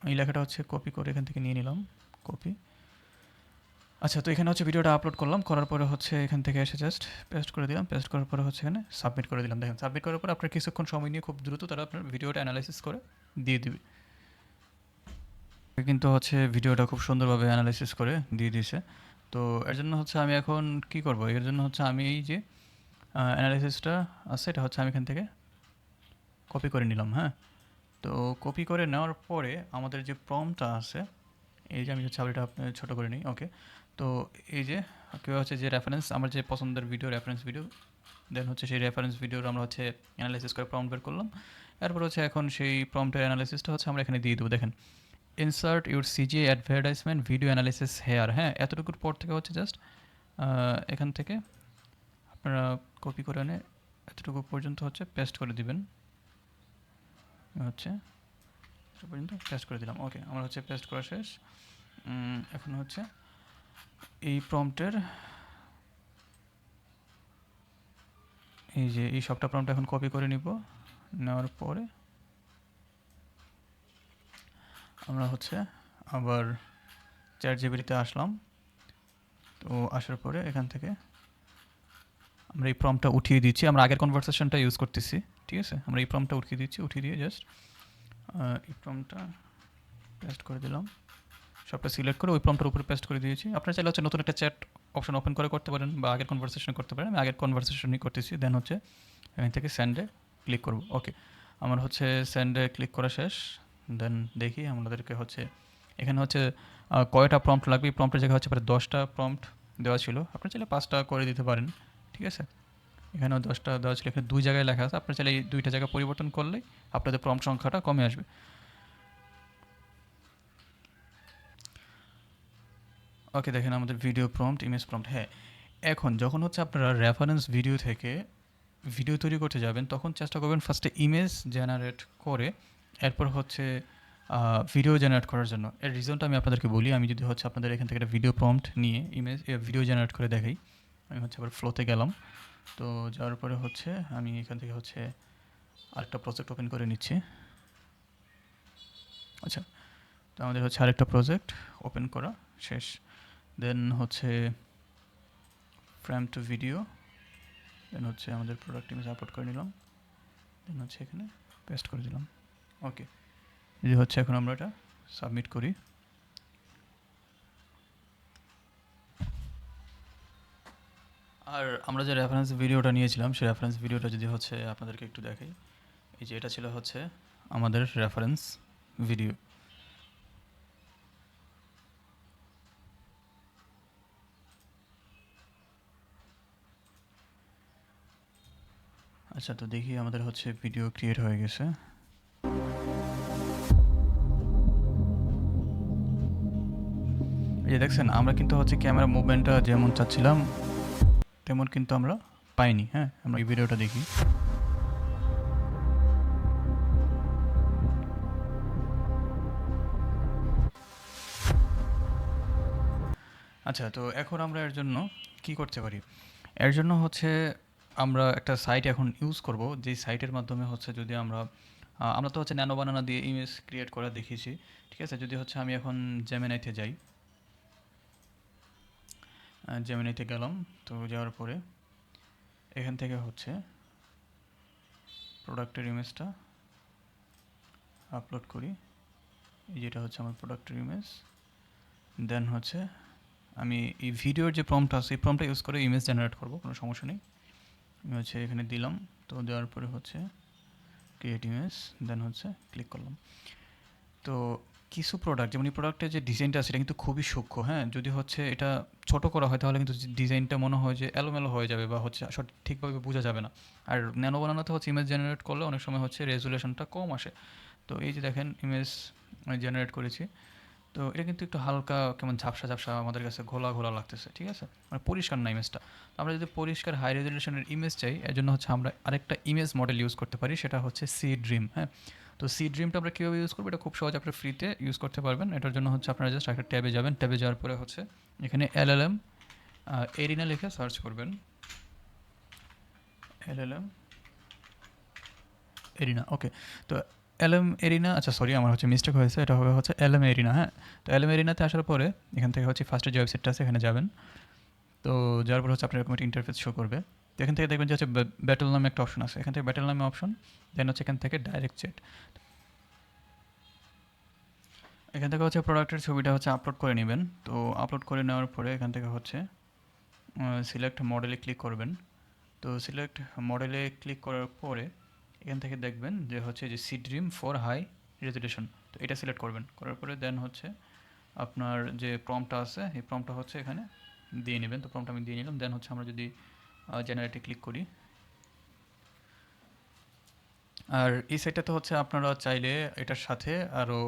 এই লেখাটা হচ্ছে কপি করে এখান থেকে নিয়ে নিলাম কপি। আচ্ছা, তো এখানে হচ্ছে ভিডিওটা আপলোড করলাম, করার পরে হচ্ছে এখান থেকে এসে জাস্ট পেস্ট করে দিলাম। পেস্ট করার পরে হচ্ছে এখানে সাবমিট করে দিলাম। দেখেন সাবমিট করার পরে আপনার কিছুক্ষণ সময় নিয়ে খুব দ্রুত তারা আপনার ভিডিওটা অ্যানালাইসিস করে দিয়ে দিবে। কিন্তু হচ্ছে ভিডিওটা খুব সুন্দরভাবে অ্যানালাইসিস করে দিয়ে দিয়েছে। তো এর জন্য হচ্ছে আমি এখন কি করব, এর জন্য হচ্ছে আমি এই যে অ্যানালাইসিসটা আছে এটা হচ্ছে আমি এখান থেকে কপি করে নিলাম। হ্যাঁ, তো কপি করে নেওয়ার পরে আমাদের যে প্রম্পটটা আছে এই যে আমি হচ্ছে আবার এটা ছোটো করে নিই। ওকে, তো এই যে কেউ হচ্ছে যে রেফারেন্স আমার যে পছন্দের ভিডিও রেফারেন্স ভিডিও, দেন হচ্ছে সেই রেফারেন্স ভিডিওর আমরা হচ্ছে অ্যানালাইসিস করে প্রম্পট বের করলাম। এরপর হচ্ছে এখন সেই প্রম্পটের অ্যানালাইসিসটা হচ্ছে আমরা এখানে দিয়ে দেবো। দেখেন insert your CGI advertisement video analysis here. হ্যাঁ, এতটুকুর পর থেকে হচ্ছে জাস্ট এখান থেকে আপনারা কপি করে এনে এতটুকু পর্যন্ত হচ্ছে পেস্ট করে দিবেন। হচ্ছে পর্যন্ত পেস্ট করে দিলাম। ওকে, আমার হচ্ছে পেস্ট করা শেষ। এখন হচ্ছে এই প্রম্পটের এই যে এই সবটা প্রম্পট এখন কপি করে নিব, নেওয়ার পরে আমরা হচ্ছে আবার চ্যাট জিপিটিতে আসলাম। তো আসার পরে এখান থেকে আমরা এই প্রম্পটটা উঠিয়ে দিচ্ছি, আমরা আগের কনভারসেশনটা ইউজ করতেছি, ঠিক আছে? আমরা এই প্রম্পটটা উঠিয়ে দিচ্ছি, উঠিয়ে দিয়ে জাস্ট এই প্রম্পটটা পেস্ট করে দিলাম, সবটা সিলেক্ট করে ওই প্রম্পটের উপরে পেস্ট করে দিয়েছি। আপনারা চাইলে হচ্ছে নতুন একটা চ্যাট অপশন ওপেন করে করতে পারেন বা আগের কনভারসেশন করতে পারেন। আমি আগের কনভারসেশনই করতেছি। দেন হচ্ছে এখান থেকে সেন্ডে ক্লিক করব। ওকে, আমার হচ্ছে সেন্ডে ক্লিক করা শেষ। দেন দেখি আমাদেরকে হচ্ছে এখানে হচ্ছে কয়টা প্রম্পট লাগবে। এই প্রম্পটের জায়গায় হচ্ছে প্রায় 10টা প্রম্পট দেওয়া ছিল, আপনারা চাইলে 5টা করে দিতে পারেন, ঠিক আছে? এখানেও 10টা দেওয়া ছিল, এখানে 2 জায়গায় লেখা আছে, আপনারা চাইলে এই 2টা জায়গা পরিবর্তন করলেই আপনাদের প্রম্পট সংখ্যাটা কমে আসবে। ওকে, দেখেন আমাদের ভিডিও প্রম্পট, ইমেজ প্রম্পট। হ্যাঁ, এখন যখন হচ্ছে আপনারা রেফারেন্স ভিডিও থেকে ভিডিও তৈরি করতে যাবেন, তখন চেষ্টা করবেন ফার্স্টে ইমেজ জেনারেট করে এরপর হচ্ছে ভিডিও জেনারেট করার জন্য। এর রিজনটা আমি আপনাদেরকে বলি। আমি যদি হচ্ছে আপনাদের এখান থেকে একটা ভিডিও প্রম্পট নিয়ে ভিডিও জেনারেট করে দেখাই। আমি হচ্ছে আবার ফ্লোতে গেলাম। তো যাওয়ার পরে হচ্ছে আমি এখান থেকে হচ্ছে আরেকটা প্রজেক্ট ওপেন করে নিচ্ছি। আচ্ছা, তো আমাদের হচ্ছে আরেকটা প্রজেক্ট ওপেন করা শেষ। দেন হচ্ছে ফ্রেম টু ভিডিও, দেন হচ্ছে আমাদের প্রোডাক্ট ইমেজ আপলোড করে নিলাম, দেন হচ্ছে এখানে পেস্ট করে দিলাম। ওকে, যদি হচ্ছে এখন আমরা এটা সাবমিট করি। আর আমরা যে রেফারেন্স ভিডিওটা নিয়েছিলাম সেই রেফারেন্স ভিডিওটা যদি হচ্ছে আপনাদেরকে একটু দেখাই, এই যে এটা ছিল হচ্ছে আমাদের রেফারেন্স ভিডিও। আচ্ছা, তো দেখি আমাদের হচ্ছে ভিডিও ক্রিয়েট হয়ে গেছে। এই যে দেখছেন, আমরা কিন্তু হচ্ছে ক্যামেরা মুভমেন্টটা যেমন চাচ্ছিলাম তেমন কিন্তু আমরা পাইনি। হ্যাঁ, আমরা এই ভিডিওটা দেখি। আচ্ছা, তো এখন আমরা এর জন্য কি করতে পারি? এর জন্য হচ্ছে আমরা একটা সাইট এখন ইউজ করব, যেই সাইটের মাধ্যমে হচ্ছে যদি আমরা তো হচ্ছে ন্যানো বানানা দিয়ে ইমেজ ক্রিয়েট করা দেখিয়েছি, ঠিক আছে? যদি হচ্ছে আমি এখন জেমিনাইতে যাই, জেমিনাইতে গেলাম, তো যাওয়ার পরে এখান থেকে হচ্ছে প্রোডাক্টের ইমেজটা আপলোড করি। এই যেটা হচ্ছে আমার প্রোডাক্টের ইমেজ। দেন হচ্ছে আমি এই ভিডিওর যে প্রম্পট আছে এই প্রম্পটটা ইউজ করে ইমেজ জেনারেট করব, কোনো সমস্যা নেই। আমি হচ্ছে এখানে দিলাম, তো দেওয়ার পরে হচ্ছে ক্রিয়েট ইমেজ, দেন হচ্ছে ক্লিক করলাম। তো কিছু প্রোডাক্ট, যেমন এই প্রোডাক্টের যে ডিজাইনটা আছে এটা কিন্তু খুবই সূক্ষ্ম। হ্যাঁ, যদি হচ্ছে এটা ছোট করা হয় তাহলে কিন্তু ডিজাইনটা মনে হয় যে এলোমেলো হয়ে যাবে বা হচ্ছে ঠিকভাবে বোঝা যাবে না। আর ন্যানো বানানোতে হচ্ছে ইমেজ জেনারেট করলে অনেক সময় হচ্ছে রেজুলেশনটা কম আসে। তো এই যে দেখেন ইমেজ জেনারেট করেছি, তো এটা কিন্তু একটু হালকা কেমন ঝাপসা ঝাপসা আমাদের কাছে ঘোলা ঘোলা লাগতেছে, ঠিক আছে? মানে পরিষ্কার না ইমেজটা। তো আমরা যদি পরিষ্কার হাই রেজুলেশনের ইমেজ চাই, এর জন্য হচ্ছে আমরা আরেকটা ইমেজ মডেল ইউজ করতে পারি, সেটা হচ্ছে সি ড্রিম। হ্যাঁ, তো সি ড্রিমটা আমরা কীভাবে ইউজ করবো, এটা খুব সহজ, আপনার ফ্রিতে ইউজ করতে পারবেন। এটার জন্য হচ্ছে আপনারা জাস্ট একটা ট্যাবে যাবেন, ট্যাবে যাওয়ার পরে হচ্ছে এখানে এলএলএম এরিনা লিখে সার্চ করবেন। এলএলএম এরিনা, ওকে। তো এলএম এরিনা, আচ্ছা সরি আমার হচ্ছে মিস্টেক হয়েছে, এটা হবে হচ্ছে এলএম এরিনা। হ্যাঁ, তো এলএম এরিনাতে আসার পরে এখান থেকে হচ্ছে ফার্স্টে যে ওয়েবসাইটটা আছে এখানে যাবেন। তো যাওয়ার পর হচ্ছে আপনার এরকম একটা ইন্টারফেস শো করবে। তো এখান থেকে দেখবেন যে হচ্ছে ব্যাটেল নামে একটা অপশন আছে, এখান থেকে ব্যাটেল নামে অপশন, দেন হচ্ছে এখান থেকে ডাইরেক্ট চ্যাট। এখান থেকে হচ্ছে প্রোডাক্টের ছবিটা হচ্ছে আপলোড করে নেবেন। তো আপলোড করে নেওয়ার পরে এখান থেকে হচ্ছে সিলেক্ট মডেলে ক্লিক করবেন। তো সিলেক্ট মডেলে ক্লিক করার পরে এখান থেকে দেখবেন যে হচ্ছে যে Seedream for high resolution, তো এটা সিলেক্ট করবেন। করার পরে দেন হচ্ছে আপনার যে প্রম্পটটা আছে এই প্রম্পটটা হচ্ছে এখানে দিয়ে নেবেন। তো প্রম্পট আমি দিয়ে নিলাম। দেন হচ্ছে আমরা যদি জেনারেটে ক্লিক করি, আর এই সাইটটাতে হচ্ছে আপনারা চাইলে এটার সাথে আরও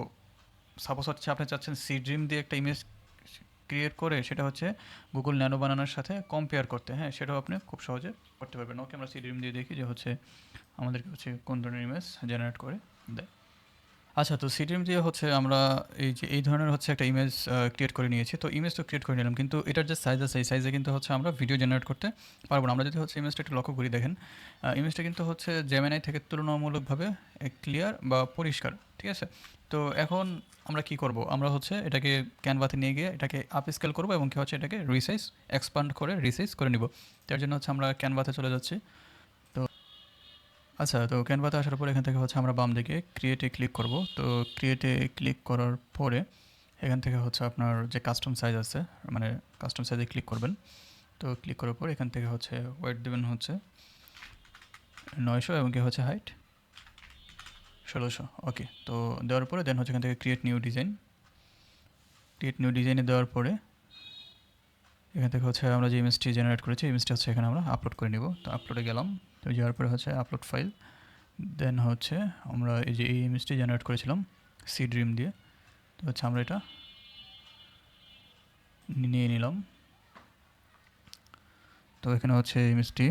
সাপোজ হচ্ছে আপনি চাচ্ছেন সি ড্রিম দিয়ে একটা ইমেজ ক্রিয়েট করে সেটা হচ্ছে গুগল ন্যানো বানানোর সাথে কম্পেয়ার করতে, হ্যাঁ সেটাও আপনি খুব সহজে করতে পারবেন। ওকে, আমরা সি ড্রিম দিয়ে দেখি যে হচ্ছে আমাদেরকে হচ্ছে কোন ধরনের ইমেজ জেনারেট করে দেয়। আচ্ছা, তো সিড্রিম দিয়ে হচ্ছে আমরা এই যে এই ধরনের হচ্ছে একটা ইমেজ ক্রিয়েট করে নিয়েছি। তো ইমেজ তো ক্রিয়েট করে নিলাম, কিন্তু এটার যে সাইজ আছে এই সাইজে কিন্তু হচ্ছে আমরা ভিডিও জেনারেট করতে পারবো না। আমরা যদি হচ্ছে ইমেজটা একটু লক্ষ্য করি, দেখেন ইমেজটা কিন্তু হচ্ছে জেমিনাই থেকে তুলনামূলকভাবে ক্লিয়ার বা পরিষ্কার, ঠিক আছে? তো এখন আমরা কি করব, আমরা হচ্ছে এটাকে ক্যানভাতে নিয়ে গিয়ে এটাকে আপ স্কেল করবো এবং কি হচ্ছে এটাকে রিসাইজ এক্সপান্ড করে রিসাইজ করে নিব। তার জন্য হচ্ছে আমরা ক্যানভাতে চলে যাচ্ছি। তো আচ্ছা, তো ক্যানভাতে আসার পরে এখান থেকে হচ্ছে আমরা বাম দিকে ক্রিয়েটে ক্লিক করব। তো ক্রিয়েটে ক্লিক করার পরে এখান থেকে হচ্ছে আপনার যে কাস্টম সাইজ আছে, মানে কাস্টম সাইজে ক্লিক করবেন। তো ক্লিক করার পর এখান থেকে হচ্ছে ওয়েট দেবেন হচ্ছে 900 এবং কি হচ্ছে হাইট 1600। ওকে, তো দেওয়ার পরে দেন হচ্ছে এখান থেকে create new design. Create new ডিজাইনে দেওয়ার পরে এখান থেকে হচ্ছে আমরা যে ইমেজটি জেনারেট করেছি ইমেজটি হচ্ছে এখানে আমরা আপলোড করে নিব। তো আপলোডে গেলাম, তো যাওয়ার পরে হচ্ছে আপলোড ফাইল, দেন হচ্ছে আমরা এই যে এই ইমেজটি জেনারেট করেছিলাম সি ড্রিম দিয়ে, তো হচ্ছে আমরা এটা নিয়ে নিলাম। তো এখানে হচ্ছে ইমেজটি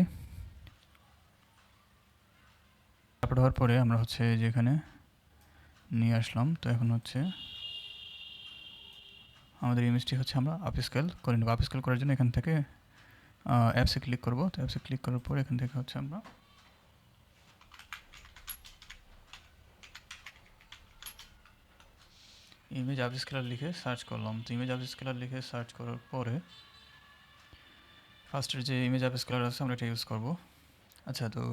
আপলোড হওয়ার পরে আমরা হচ্ছে যেখানে নিয়ে আসলাম। তো এখন হচ্ছে আমাদের ইমেজটি হচ্ছে আমরা আপস্কেল করে নেব। আপস্কেল করার জন্য এখান থেকে অ্যাপসে ক্লিক করব। তো অ্যাপসে ক্লিক করার পর এখান থেকে হচ্ছে আমরা ইমেজ আপস্কেলার লিখে সার্চ করলাম। তো ইমেজ আপস্কেলার লিখে সার্চ করার পরে ফার্স্টের যে ইমেজ আপস্কেলার আছে আমরা এটা ইউজ করব। আচ্ছা, তো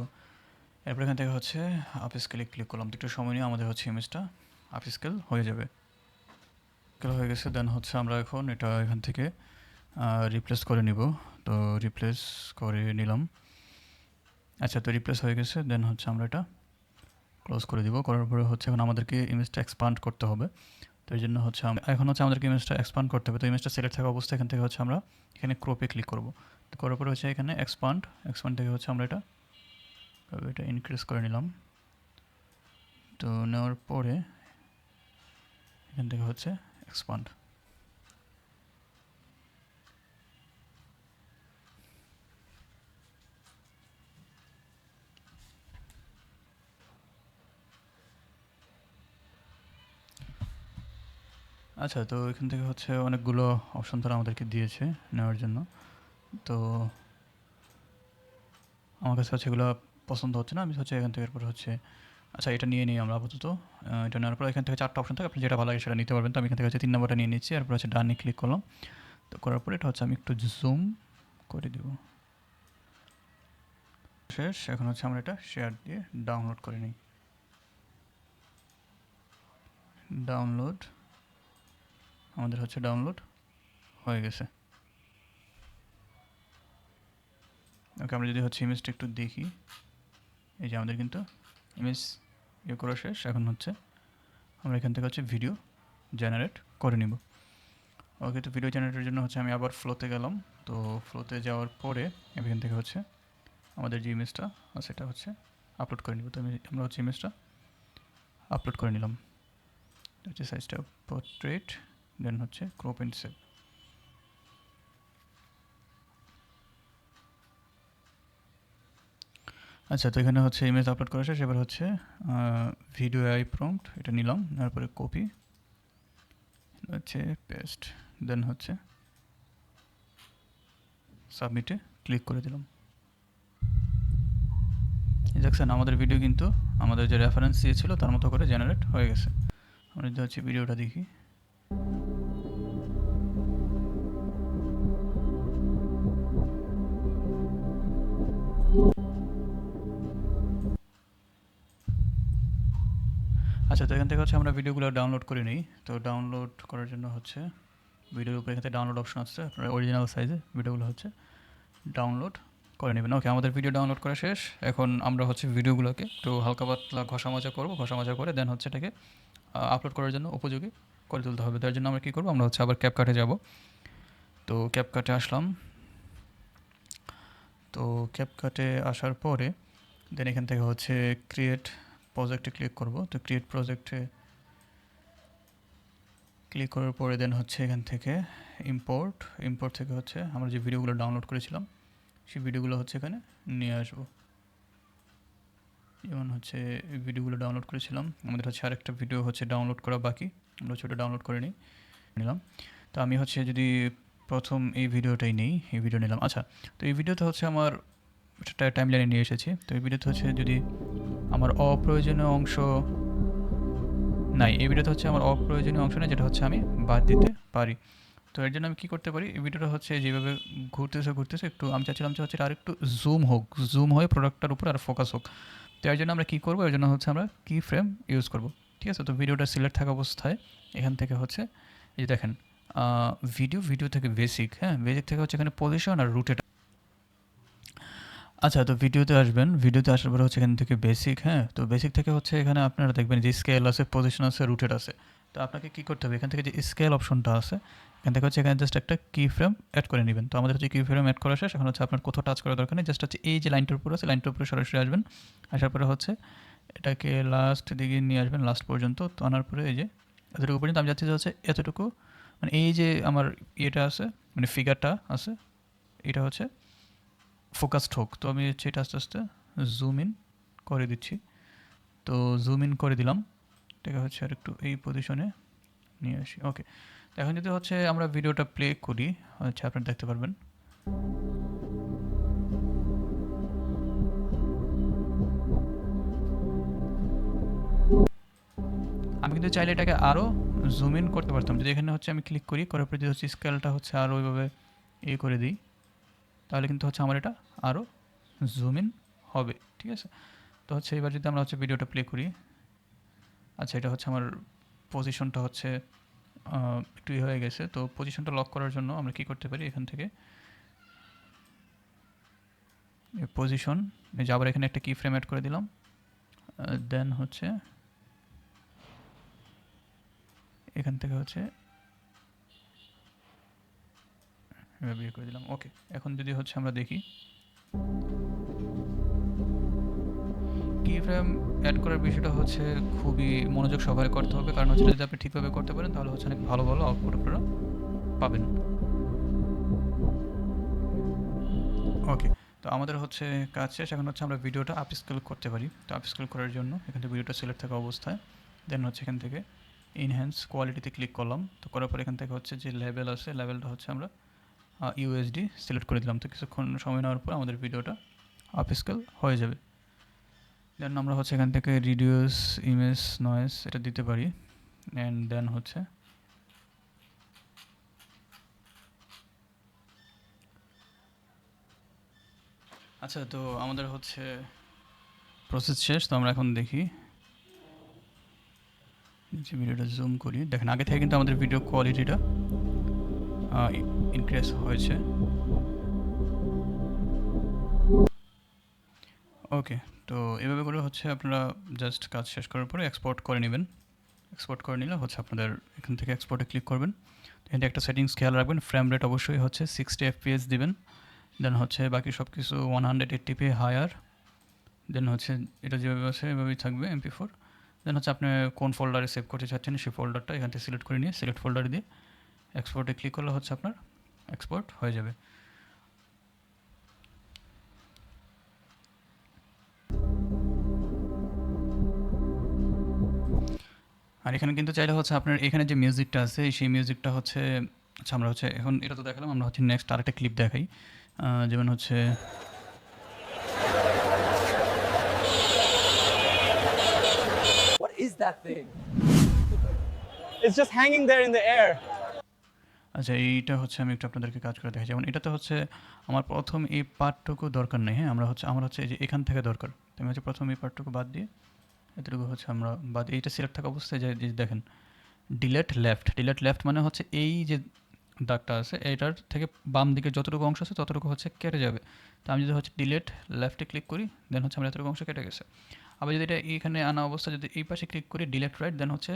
এরপর এখান থেকে হচ্ছে আপস্কেলে ক্লিক করলাম। তো একটু সময় নিয়ে আমাদের হচ্ছে ইমেজটা আপস্কেল হয়ে যাবে। হয়ে গেছে, দেন হচ্ছে আমরা এখন এটা এখান থেকে রিপ্লেস করে নিব। তো রিপ্লেস করে নিলাম। আচ্ছা, তো রিপ্লেস হয়ে গেছে, দেন হচ্ছে আমরা এটা ক্লোজ করে দিব। করার পরে হচ্ছে এখন আমাদেরকে ইমেজটা এক্সপান্ড করতে হবে। তো এই জন্য হচ্ছে এখন হচ্ছে আমাদেরকে ইমেজটা এক্সপান্ড করতে হবে। তো ইমেজটা সিলেক্ট থাকা অবস্থায় এখান থেকে হচ্ছে আমরা এখানে ক্রপে ক্লিক করব। তো করার পরে হচ্ছে এখানে এক্সপান্ড থেকে হচ্ছে আমরা এটা ইনক্রিজ করে নিলাম। তো নেওয়ার পরে এখান থেকে হচ্ছে এক্সপান্ড। আচ্ছা, তো এখান থেকে হচ্ছে অনেকগুলো অপশন তারা আমাদেরকে দিয়েছে নেওয়ার জন্য। তো আমার কাছে হচ্ছে এগুলো পছন্দ হচ্ছে না, আমি হচ্ছে এখান থেকে এরপর হচ্ছে আচ্ছা এটা নিয়ে নিই আমরা আপাতত। এটা নেওয়ার পর এখান থেকে 4টা অপশন থাকে, আপনি যেটা ভালো লাগে সেটা নিতে পারবেন। তো আমি এখান থেকে হচ্ছে 3 নম্বরটা নিয়ে নিচ্ছি। এরপর হচ্ছে ডানে ক্লিক করলাম। তো করার পরে এটা হচ্ছে আমি একটু জুম করে দেব। শেষ, এখন হচ্ছে আমরা এটা শেয়ার দিয়ে ডাউনলোড করে নিই। ডাউনলোড, আমাদের হচ্ছে ডাউনলোড হয়ে গেছে। ওকে, আমরা যদি হচ্ছে ইমেজটা একটু দেখি, এই যে আমাদের কিন্তু ইমেজ করা শেষ। এখন হচ্ছে আমরা এখান থেকে হচ্ছে ভিডিও জেনারেট করে নিব। ওকে, তো ভিডিও জেনারেটের জন্য হচ্ছে আমি আবার ফ্লোতে গেলাম। তো ফ্লোতে যাওয়ার পরে এখান থেকে হচ্ছে আমাদের যে ইমেজটা সেটা হচ্ছে আপলোড করে নিব। তো আমরা হচ্ছে ইমেজটা আপলোড করে নিলাম। হচ্ছে সাইজটা পোর্ট্রেট, দেন হচ্ছে ক্রপ এন্ড সেভ। আচ্ছা, তো এখানে হচ্ছে ইমেজ আপলোড করা শেষ। এবার হচ্ছে ভিডিও আই প্রম্পট এটা নিলাম, তারপরে কপি হচ্ছে পেস্ট, দেন হচ্ছে সাবমিটে ক্লিক করে দিলাম। দেখছেন আমাদের ভিডিও কিন্তু আমাদের যে রেফারেন্স দিয়েছিল তার মতো করে জেনারেট হয়ে গেছে। আমরা যদি হচ্ছে ভিডিওটা দেখি, আচ্ছা, তো এখান থেকে হচ্ছে আমরা ভিডিওগুলো ডাউনলোড করে নিই। তো ডাউনলোড করার জন্য হচ্ছে ভিডিওর উপরে এখান থেকে ডাউনলোড অপশন আছে, আপনার অরিজিনাল সাইজে ভিডিওগুলো হচ্ছে ডাউনলোড করে নেবেন। ওকে, আমাদের ভিডিও ডাউনলোড করা শেষ। এখন আমরা হচ্ছে ভিডিওগুলোকে একটু হালকা পাতলা ঘষা মাজা করবো, ঘষা মাজা করে দেন হচ্ছে এটাকে আপলোড করার জন্য উপযোগী করে তুলতে হবে। তার জন্য আমরা কী করবো, আমরা হচ্ছে আবার ক্যাপকাটে যাব। তো ক্যাপকাটে আসলাম। তো ক্যাপকাটে আসার পরে দেন এখান থেকে হচ্ছে ক্রিয়েট প্রজেক্টে ক্লিক করব। তো ক্রিয়েট প্রজেক্টে ক্লিক করার পরে দেন হচ্ছে এখান থেকে ইম্পোর্ট থেকে হচ্ছে আমরা যে ভিডিওগুলো ডাউনলোড করেছিলাম সেই ভিডিওগুলো হচ্ছে এখানে নিয়ে আসবো। যেমন হচ্ছে এই ভিডিওগুলো ডাউনলোড করেছিলাম, আমাদের হচ্ছে আরেকটা ভিডিও হচ্ছে ডাউনলোড করা বাকি, আমরা ছোটো ডাউনলোড করে নিলাম। তো আমি হচ্ছে যদি প্রথম এই ভিডিওটাই নেই, এই ভিডিও নিলাম। আচ্ছা, তো এই ভিডিওতে হচ্ছে আমার একটা টাইম লাইনে নিয়ে এসেছি। তো এই ভিডিওতে হচ্ছে যদি আমার অপ্রয়োজনীয় অংশ নাই, এই ভিডিওতে হচ্ছে আমার অপ্রয়োজনীয় অংশ নেই যেটা হচ্ছে আমি বাদ দিতে পারি। তো এর জন্য আমি কী করতে পারি, এই ভিডিওটা হচ্ছে যেভাবে ঘুরতেছে একটু আমি চাচ্ছিলাম যে হচ্ছে আর একটু জুম হয়ে প্রোডাক্টটার উপর আর ফোকাস হোক। তো এর জন্য আমরা কী করবো, এর জন্য হচ্ছে আমরা কি ফ্রেম ইউজ করব। ঠিক আছে, তো ভিডিওটা সিলেক্ট থাকা অবস্থায় এখান থেকে হচ্ছে এই যে দেখেন ভিডিও থেকে বেসিক, হ্যাঁ বেসিক থেকে হচ্ছে এখানে পজিশন আর রুটেট। আচ্ছা, তো ভিডিওতে আসবেন, ভিডিওতে আসার পরে হচ্ছে এখান থেকে বেসিক, হ্যাঁ তো বেসিক থেকে হচ্ছে এখানে আপনারা দেখবেন যে স্কেল আছে, পজিশন আছে, রুটেড আছে। তো আপনাকে কী করতে হবে, এখান থেকে যে স্কেল অপশনটা আছে এখান থেকে হচ্ছে এখানে জাস্ট একটা কি ফ্রেম অ্যাড করে নেবেন। তো আমাদের হচ্ছে কি ফ্রেম অ্যাড করা শেষ, এখন হচ্ছে আপনার কোথাও টাচ করার দরকার নেই, জাস্ট হচ্ছে এই যে লাইনটার উপর আছে লাইনটার উপরে সরাসরি আসবেন। আসার পরে হচ্ছে এটাকে লাস্ট দিকে নিয়ে আসবেন, লাস্ট পর্যন্ত। তো আনার পরে এই যে এতটুকু পর্যন্ত আমি যাচ্ছি যে হচ্ছে এতটুকু, মানে এই যে আমার ইয়েটা আছে মানে ফিগারটা আছে এটা হচ্ছে ফোকাসড হোক। তো আমি হচ্ছে এটা আস্তে আস্তে জুম ইন করে দিচ্ছি। তো জুম ইন করে দিলাম, এটাকে হচ্ছে আর একটু এই পজিশনে নিয়ে আসি। ওকে, তো এখন যদি হচ্ছে আমরা ভিডিওটা প্লে করি হচ্ছে আপনারা দেখতে পারবেন। আমি কিন্তু চাইলে এটাকে আরও জুম ইন করতে পারতাম, যদি এখানে হচ্ছে আমি ক্লিক করি, করার পরে যদি হচ্ছে স্কেলটা হচ্ছে আরও ওইভাবে করে দিই, তাহলে কিন্তু হচ্ছে আমার এটা আরও জুম ইন হবে। ঠিক আছে, তো হচ্ছে এবার যদি আমরা হচ্ছে ভিডিওটা প্লে করি, আচ্ছা এটা হচ্ছে আমার পজিশনটা হচ্ছে একটু হয়ে গেছে। তো পজিশনটা লক করার জন্য আমরা কি করতে পারি, এখান থেকে পজিশন এই যে আবার এখানে একটা কি ফ্রেম অ্যাড করে দিলাম, দেন হচ্ছে এখান থেকে হচ্ছে বের করে দিলাম। ওকে, এখন যদি হচ্ছে আমরা দেখি কি ফ্রেম অ্যাড করার বিষয়টা হচ্ছে খুবই মনোযোগ সহকারে করতে হবে, কারণ হচ্ছে যদি আপনি ঠিকভাবে করতে পারেন তাহলে হচ্ছে অনেক ভালো ভালো আউটপুট আপনারা পাবেন। ওকে, তো আমাদের হচ্ছে কাজ শেষ, এখন হচ্ছে আমরা ভিডিওটা আপস্কেল করতে পারি। তো আপস্কেল করার জন্য এখান থেকে ভিডিওটা সিলেক্ট থাকা অবস্থায় দেন হচ্ছে এখান থেকে ইনহ্যান্স কোয়ালিটিতে ক্লিক করলাম। তো করার পর এখান থেকে হচ্ছে যে লেভেল আছে লেভেলটা হচ্ছে আমরা ইউএসডি সিলেক্ট করে দিলাম। তো কিছুক্ষণ সময় নেওয়ার পর আমাদের ভিডিওটা আপস্কেল হয়ে যাবে। দেন আমরা হচ্ছে এখান থেকে রিডিউস ইমেজ নয়েজ এটা দিতে পারি, অ্যান্ড দেন হচ্ছে আচ্ছা, তো আমাদের হচ্ছে প্রসেস শেষ। তো আমরা এখন দেখি যে ভিডিওটা জুম করি, দেখেন আগে থেকে কিন্তু আমাদের ভিডিও কোয়ালিটিটা ইনক্রিজ হয়েছে। ওকে, তো এভাবে করে হচ্ছে আপনারা জাস্ট কাজ শেষ করার পরে এক্সপোর্ট করে নেবেন। এক্সপোর্ট করে নিলে হচ্ছে আপনাদের এখান থেকে এক্সপোর্টে ক্লিক করবেন। এখানে একটা সেটিংস খেয়াল রাখবেন, ফ্রেম রেট অবশ্যই হচ্ছে 60 FPS দিবেন। দেন হচ্ছে বাকি সব কিছু 180p হায়ার। দেন হচ্ছে এটা যেভাবে আছে এভাবেই থাকবে MP4। দেন হচ্ছে আপনি কোন ফোল্ডারে সেভ করতে চাচ্ছেন সেই ফোল্ডারটা এখান থেকে সিলেক্ট করে নিয়ে সিলেক্ট ফোল্ডারে দিয়ে এক্সপোর্টে ক্লিক করলে হচ্ছে আপনার এক্সপোর্ট হয়ে যাবে। আর এখানে কিন্তু চাইলে হচ্ছে আপনার এখানে যে মিউজিকটা আছে সেই মিউজিকটা হচ্ছে আচ্ছা আমরা হচ্ছে এখন এটা তো দেখালাম, আমরা হচ্ছে নেক্সট আরেকটা ক্লিপ দেখাই, যেমন হচ্ছে What is that thing? It's just hanging there in the air. আচ্ছা এইটা হচ্ছে আমি একটু আপনাদেরকে কাজ করে দেখাই। যেমন এটাতে হচ্ছে আমার প্রথম এই পার্টটুকু দরকার নেই, হ্যাঁ আমার হচ্ছে এই যে এখান থেকে দরকার। তো আমি হচ্ছে প্রথম এই পার্টটুকু বাদ দিয়ে এতটুকু হচ্ছে আমরা বাদ এইটা সিলেক্ট থাকা অবস্থায় যে দেখেন ডিলেট লেফট মানে হচ্ছে এই যে দাগটা আছে এটার থেকে বাম দিকে যতটুকু অংশ আছে ততটুকু হচ্ছে কেটে যাবে। তো আমি যদি হচ্ছে ডিলেট লেফটে ক্লিক করি দেন হচ্ছে আমার এতটুকু অংশ কেটে গেছে। আবার যদি এটা এইখানে আনা অবস্থা যদি এই পাশে ক্লিক করি ডিলেট রাইট দেন হচ্ছে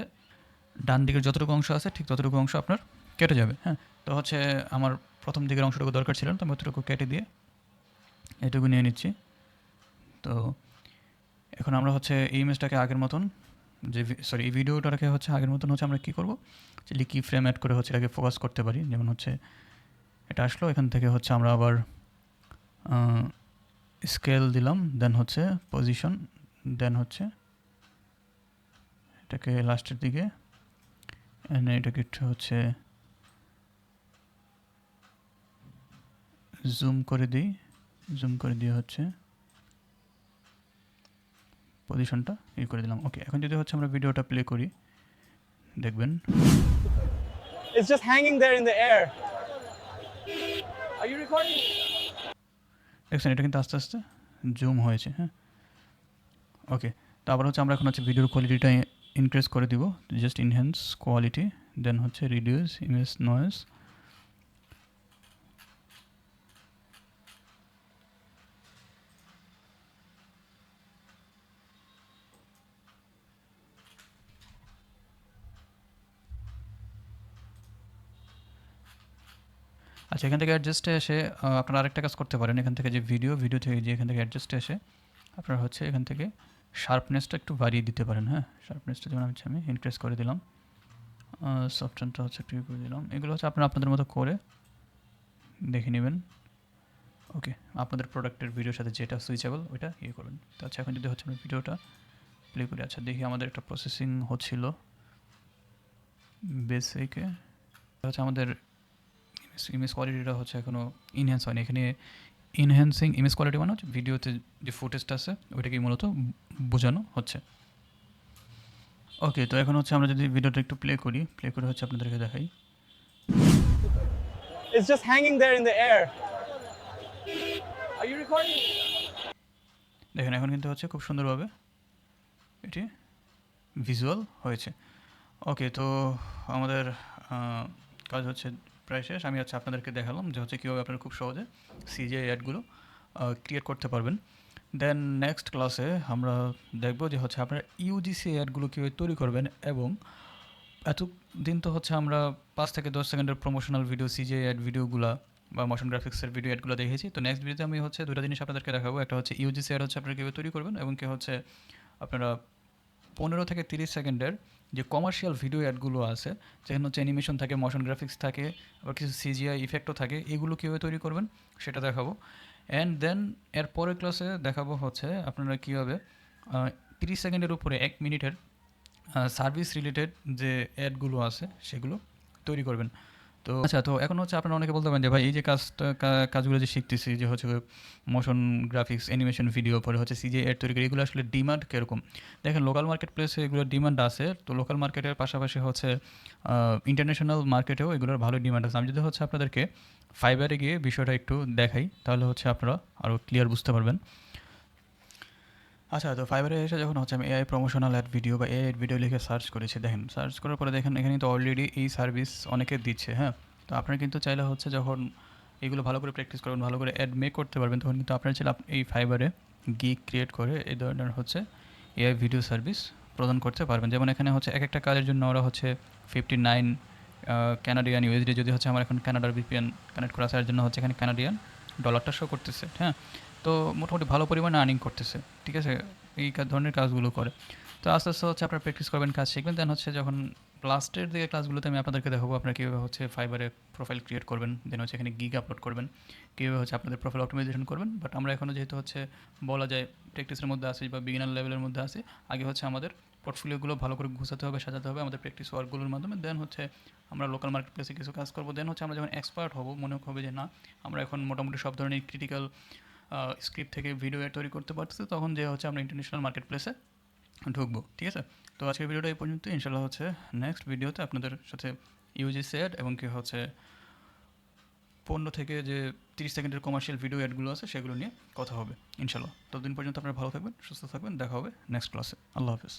ডান দিকের যতটুকু অংশ আছে ঠিক ততটুকু অংশ আপনার কেটে যাবে। হ্যাঁ, তো হচ্ছে আমার প্রথম দিকের অংশটুকু দরকার ছিল না, তো আমি অতটুকু কেটে দিয়ে এটুকু নিয়ে নিচ্ছি। তো এখন আমরা হচ্ছে এই ইমেজটাকে আগের মতন যে এই ভিডিওটাকে হচ্ছে আগের মতন হচ্ছে আমরা কী করবো যে কি ফ্রেম অ্যাড করে হচ্ছে এটাকে ফোকাস করতে পারি। যেমন হচ্ছে এটা আসলো, এখান থেকে হচ্ছে আমরা আবার স্কেল দিলাম, দেন হচ্ছে পজিশন দেন হচ্ছে এটাকে লাস্টের দিকে এন্ড এটাকে একটু হচ্ছে জুম করে দিয়ে হচ্ছে পজিশনটা করে দিলাম। ওকে, এখন যদি হচ্ছে আমরা ভিডিওটা প্লে করি দেখবেন It's just hanging there in the air. Are you recording? দেখছেন এটা কিন্তু আস্তে আস্তে জুম হয়েছে। হ্যাঁ, ওকে, তো আবার হচ্ছে আমরা এখন হচ্ছে ভিডিওর কোয়ালিটিটা ইনক্রিজ করে দিব, জাস্ট ইনহ্যান্স কোয়ালিটি, দেন হচ্ছে রিডিউস ইমেজ নয়েজ। আচ্ছা, এখান থেকে অ্যাডজাস্টে এসে আপনারা আরেকটা কাজ করতে পারেন। এখান থেকে যে ভিডিও থেকে যে এখান থেকে অ্যাডজাস্টে এসে আপনারা হচ্ছে এখান থেকে শার্পনেসটা একটু বাড়িয়ে দিতে পারেন। হ্যাঁ, শার্পনেসটা যেমন হচ্ছে আমি ইনক্রিজ করে দিলাম, সফটনেসটা হচ্ছে একটু করে দিলাম। এগুলো হচ্ছে আপনারা আপনাদের মতো করে দেখে নেবেন। ওকে, আপনাদের প্রোডাক্টের ভিডিওর সাথে যেটা সুইচেবল ওইটা করবেন। তো আচ্ছা, এখন যদি হচ্ছে আমরা ভিডিওটা প্লে করি। আচ্ছা, দেখি আমাদের একটা প্রসেসিং হচ্ছিল বেসিকে, হচ্ছে আমাদের ইমেজ কোয়ালিটিটা হচ্ছে এখনও ইনহ্যান্স হয়নি। এখানে ইনহ্যান্সিং ইমেজ কোয়ালিটি মানে হচ্ছে ভিডিওতে যে ফুটেজটা আছে ওইটাকেই মূলত বোঝানো হচ্ছে। ওকে, তো এখন হচ্ছে আমরা যদি ভিডিওটা একটু প্লে করে হচ্ছে আপনাদেরকে দেখাই। It's just hanging there in the air. Are you recording? দেখেন এখন কিন্তু হচ্ছে খুব সুন্দরভাবে এটি ভিজুয়াল হয়েছে। ওকে, তো আমাদের কাজ হচ্ছে প্রায় শেষ। আমি হচ্ছে আপনাদেরকে দেখালাম যে হচ্ছে কীভাবে আপনারা খুব সহজে সিজিআই অ্যাডগুলো ক্রিয়েট করতে পারবেন। দেন নেক্সট ক্লাসে আমরা দেখব যে হচ্ছে আপনারা ইউজিসি অ্যাডগুলো কীভাবে তৈরি করবেন। এবং এতদিন তো হচ্ছে আমরা 5 থেকে 10 সেকেন্ডের প্রমোশনাল ভিডিও, সিজিআই অ্যাড ভিডিওগুলো বা মোশন গ্রাফিক্সের ভিডিও অ্যাডগুলো দেখেছি। তো নেক্সট ভিডিওতে আমি হচ্ছে দুটো জিনিস আপনাদেরকে দেখাবো। একটা হচ্ছে ইউজিসি অ্যাড হচ্ছে আপনারা কীভাবে তৈরি করবেন, এবং কি হচ্ছে আপনারা 15 থেকে 30 সেকেন্ডের যে কমার্শিয়াল ভিডিও অ্যাডগুলো আছে, যেখানে হচ্ছে অ্যানিমেশন থাকে, মোশন গ্রাফিক্স থাকে, আবার কিছু সিজিআই ইফেক্টও থাকে, এগুলো কীভাবে তৈরি করবেন সেটা দেখাবো। অ্যান্ড দেন এর পরের ক্লাসে দেখাবো হচ্ছে আপনারা কীভাবে 30 সেকেন্ডের উপরে 1 মিনিটের সার্ভিস রিলেটেড যে অ্যাডগুলো আছে সেগুলো তৈরি করবেন। তো আচ্ছা, তো এখন হচ্ছে আপনারা অনেকে বলতে পারেন যে ভাই এই যে কাজগুলো যে শিখতেছি, যে হচ্ছে মোশন গ্রাফিক্স, অ্যানিমেশন ভিডিও, পরে হচ্ছে সিজিআই অ্যাড তৈরি করে, এগুলো আসলে ডিমান্ড কীরকম? দেখেন, লোকাল মার্কেট প্লেসে এগুলোর ডিমান্ড আছে। তো লোকাল মার্কেটের পাশাপাশি হচ্ছে ইন্টারন্যাশনাল মার্কেটেও এগুলোর ভালো ডিমান্ড আছে। আমি যদি হচ্ছে আপনাদেরকে ফাইবারে গিয়ে বিষয়টা একটু দেখাই, তাহলে হচ্ছে আপনারা আরও ক্লিয়ার বুঝতে পারবেন। আচ্ছা, তো ফাইবারে এসে যখন হচ্ছে আমি এআই প্রমোশনাল অ্যাড ভিডিও বা এআই ভিডিও লিখে সার্চ করেছি, দেখেন সার্চ করার পরে দেখেন এখানে তো অলরেডি এই সার্ভিস অনেকে দিচ্ছে। হ্যাঁ, তো আপনারা কিন্তু চাইলে হচ্ছে যখন এগুলো ভালো করে প্র্যাকটিস করবেন, ভালো করে অ্যাড মেক করতে পারবেন, তখন কিন্তু আপনারা চাইলে এই ফাইবারে গিগ ক্রিয়েট করে এই ধরনের হচ্ছে এআই ভিডিও সার্ভিস প্রদান করতে পারবেন। যেমন এখানে হচ্ছে এক একটা কাজের জন্য ওরা হচ্ছে 59 ক্যানাডিয়ান ইউএসডি, যদি হচ্ছে আমার এখন কানাডার ভিপিএন কানেক্ট করা আছে, এর জন্য হচ্ছে এখানে কানাডিয়ান ডলারটা শো করতেছে। হ্যাঁ, তো মোটামুটি ভালো পরিমাণে আর্নিং করতেছে। ঠিক আছে, এই ধরনের কাজগুলো করে। তো আস্তে আস্তে হচ্ছে আপনারা প্র্যাকটিস করবেন, কাজ শিখবেন। দেন হচ্ছে যখন লাস্টের দিকে ক্লাসগুলোতে আমি আপনাদেরকে দেখাবো আপনারা কীভাবে হচ্ছে ফাইবারে প্রোফাইল ক্রিয়েট করবেন, দেন হচ্ছে এখানে গিগ আপলোড করবেন, কীভাবে হচ্ছে আপনাদের প্রোফাইল অপটিমাইজেশন করবেন। বাট আমরা এখনও যেহেতু হচ্ছে বলা যায় প্র্যাকটিসের মধ্যে আসি বা বিগিনার লেভেলের মধ্যে আসি, আগে হচ্ছে আমাদের পোর্টফোলিওগুলো ভালো করে গুছাতে হবে, সাজাতে হবে আমাদের প্র্যাকটিস ওয়ার্কগুলোর মাধ্যমে। দেন হচ্ছে আমরা লোকাল মার্কেট প্লেসে কিছু কাজ করবো। দেন হচ্ছে আমরা যখন এক্সপার্ট হব, মনে হবে যে না আমরা এখন মোটামুটি সব ধরনের ক্রিটিক্যাল স্ক্রিপ্ট থেকে ভিডিও তৈরি করতে পারতেছে, তখন যে হচ্ছে আমরা ইন্টারন্যাশনাল মার্কেট প্লেসে ঢুকবো। ঠিক আছে, তো আজকের ভিডিওটা এই পর্যন্ত। ইনশাল্লাহ হচ্ছে নেক্সট ভিডিওতে আপনাদের সাথে ইউজিসি অ্যাড এবং কি হচ্ছে 15 থেকে যে 30 সেকেন্ডের কমার্শিয়াল ভিডিও অ্যাডগুলো আছে সেগুলো নিয়ে কথা হবে ইনশাল্লাহ। ততদিন পর্যন্ত আপনারা ভালো থাকবেন, সুস্থ থাকবেন, দেখা হবে নেক্সট ক্লাসে। আল্লাহ হাফিজ।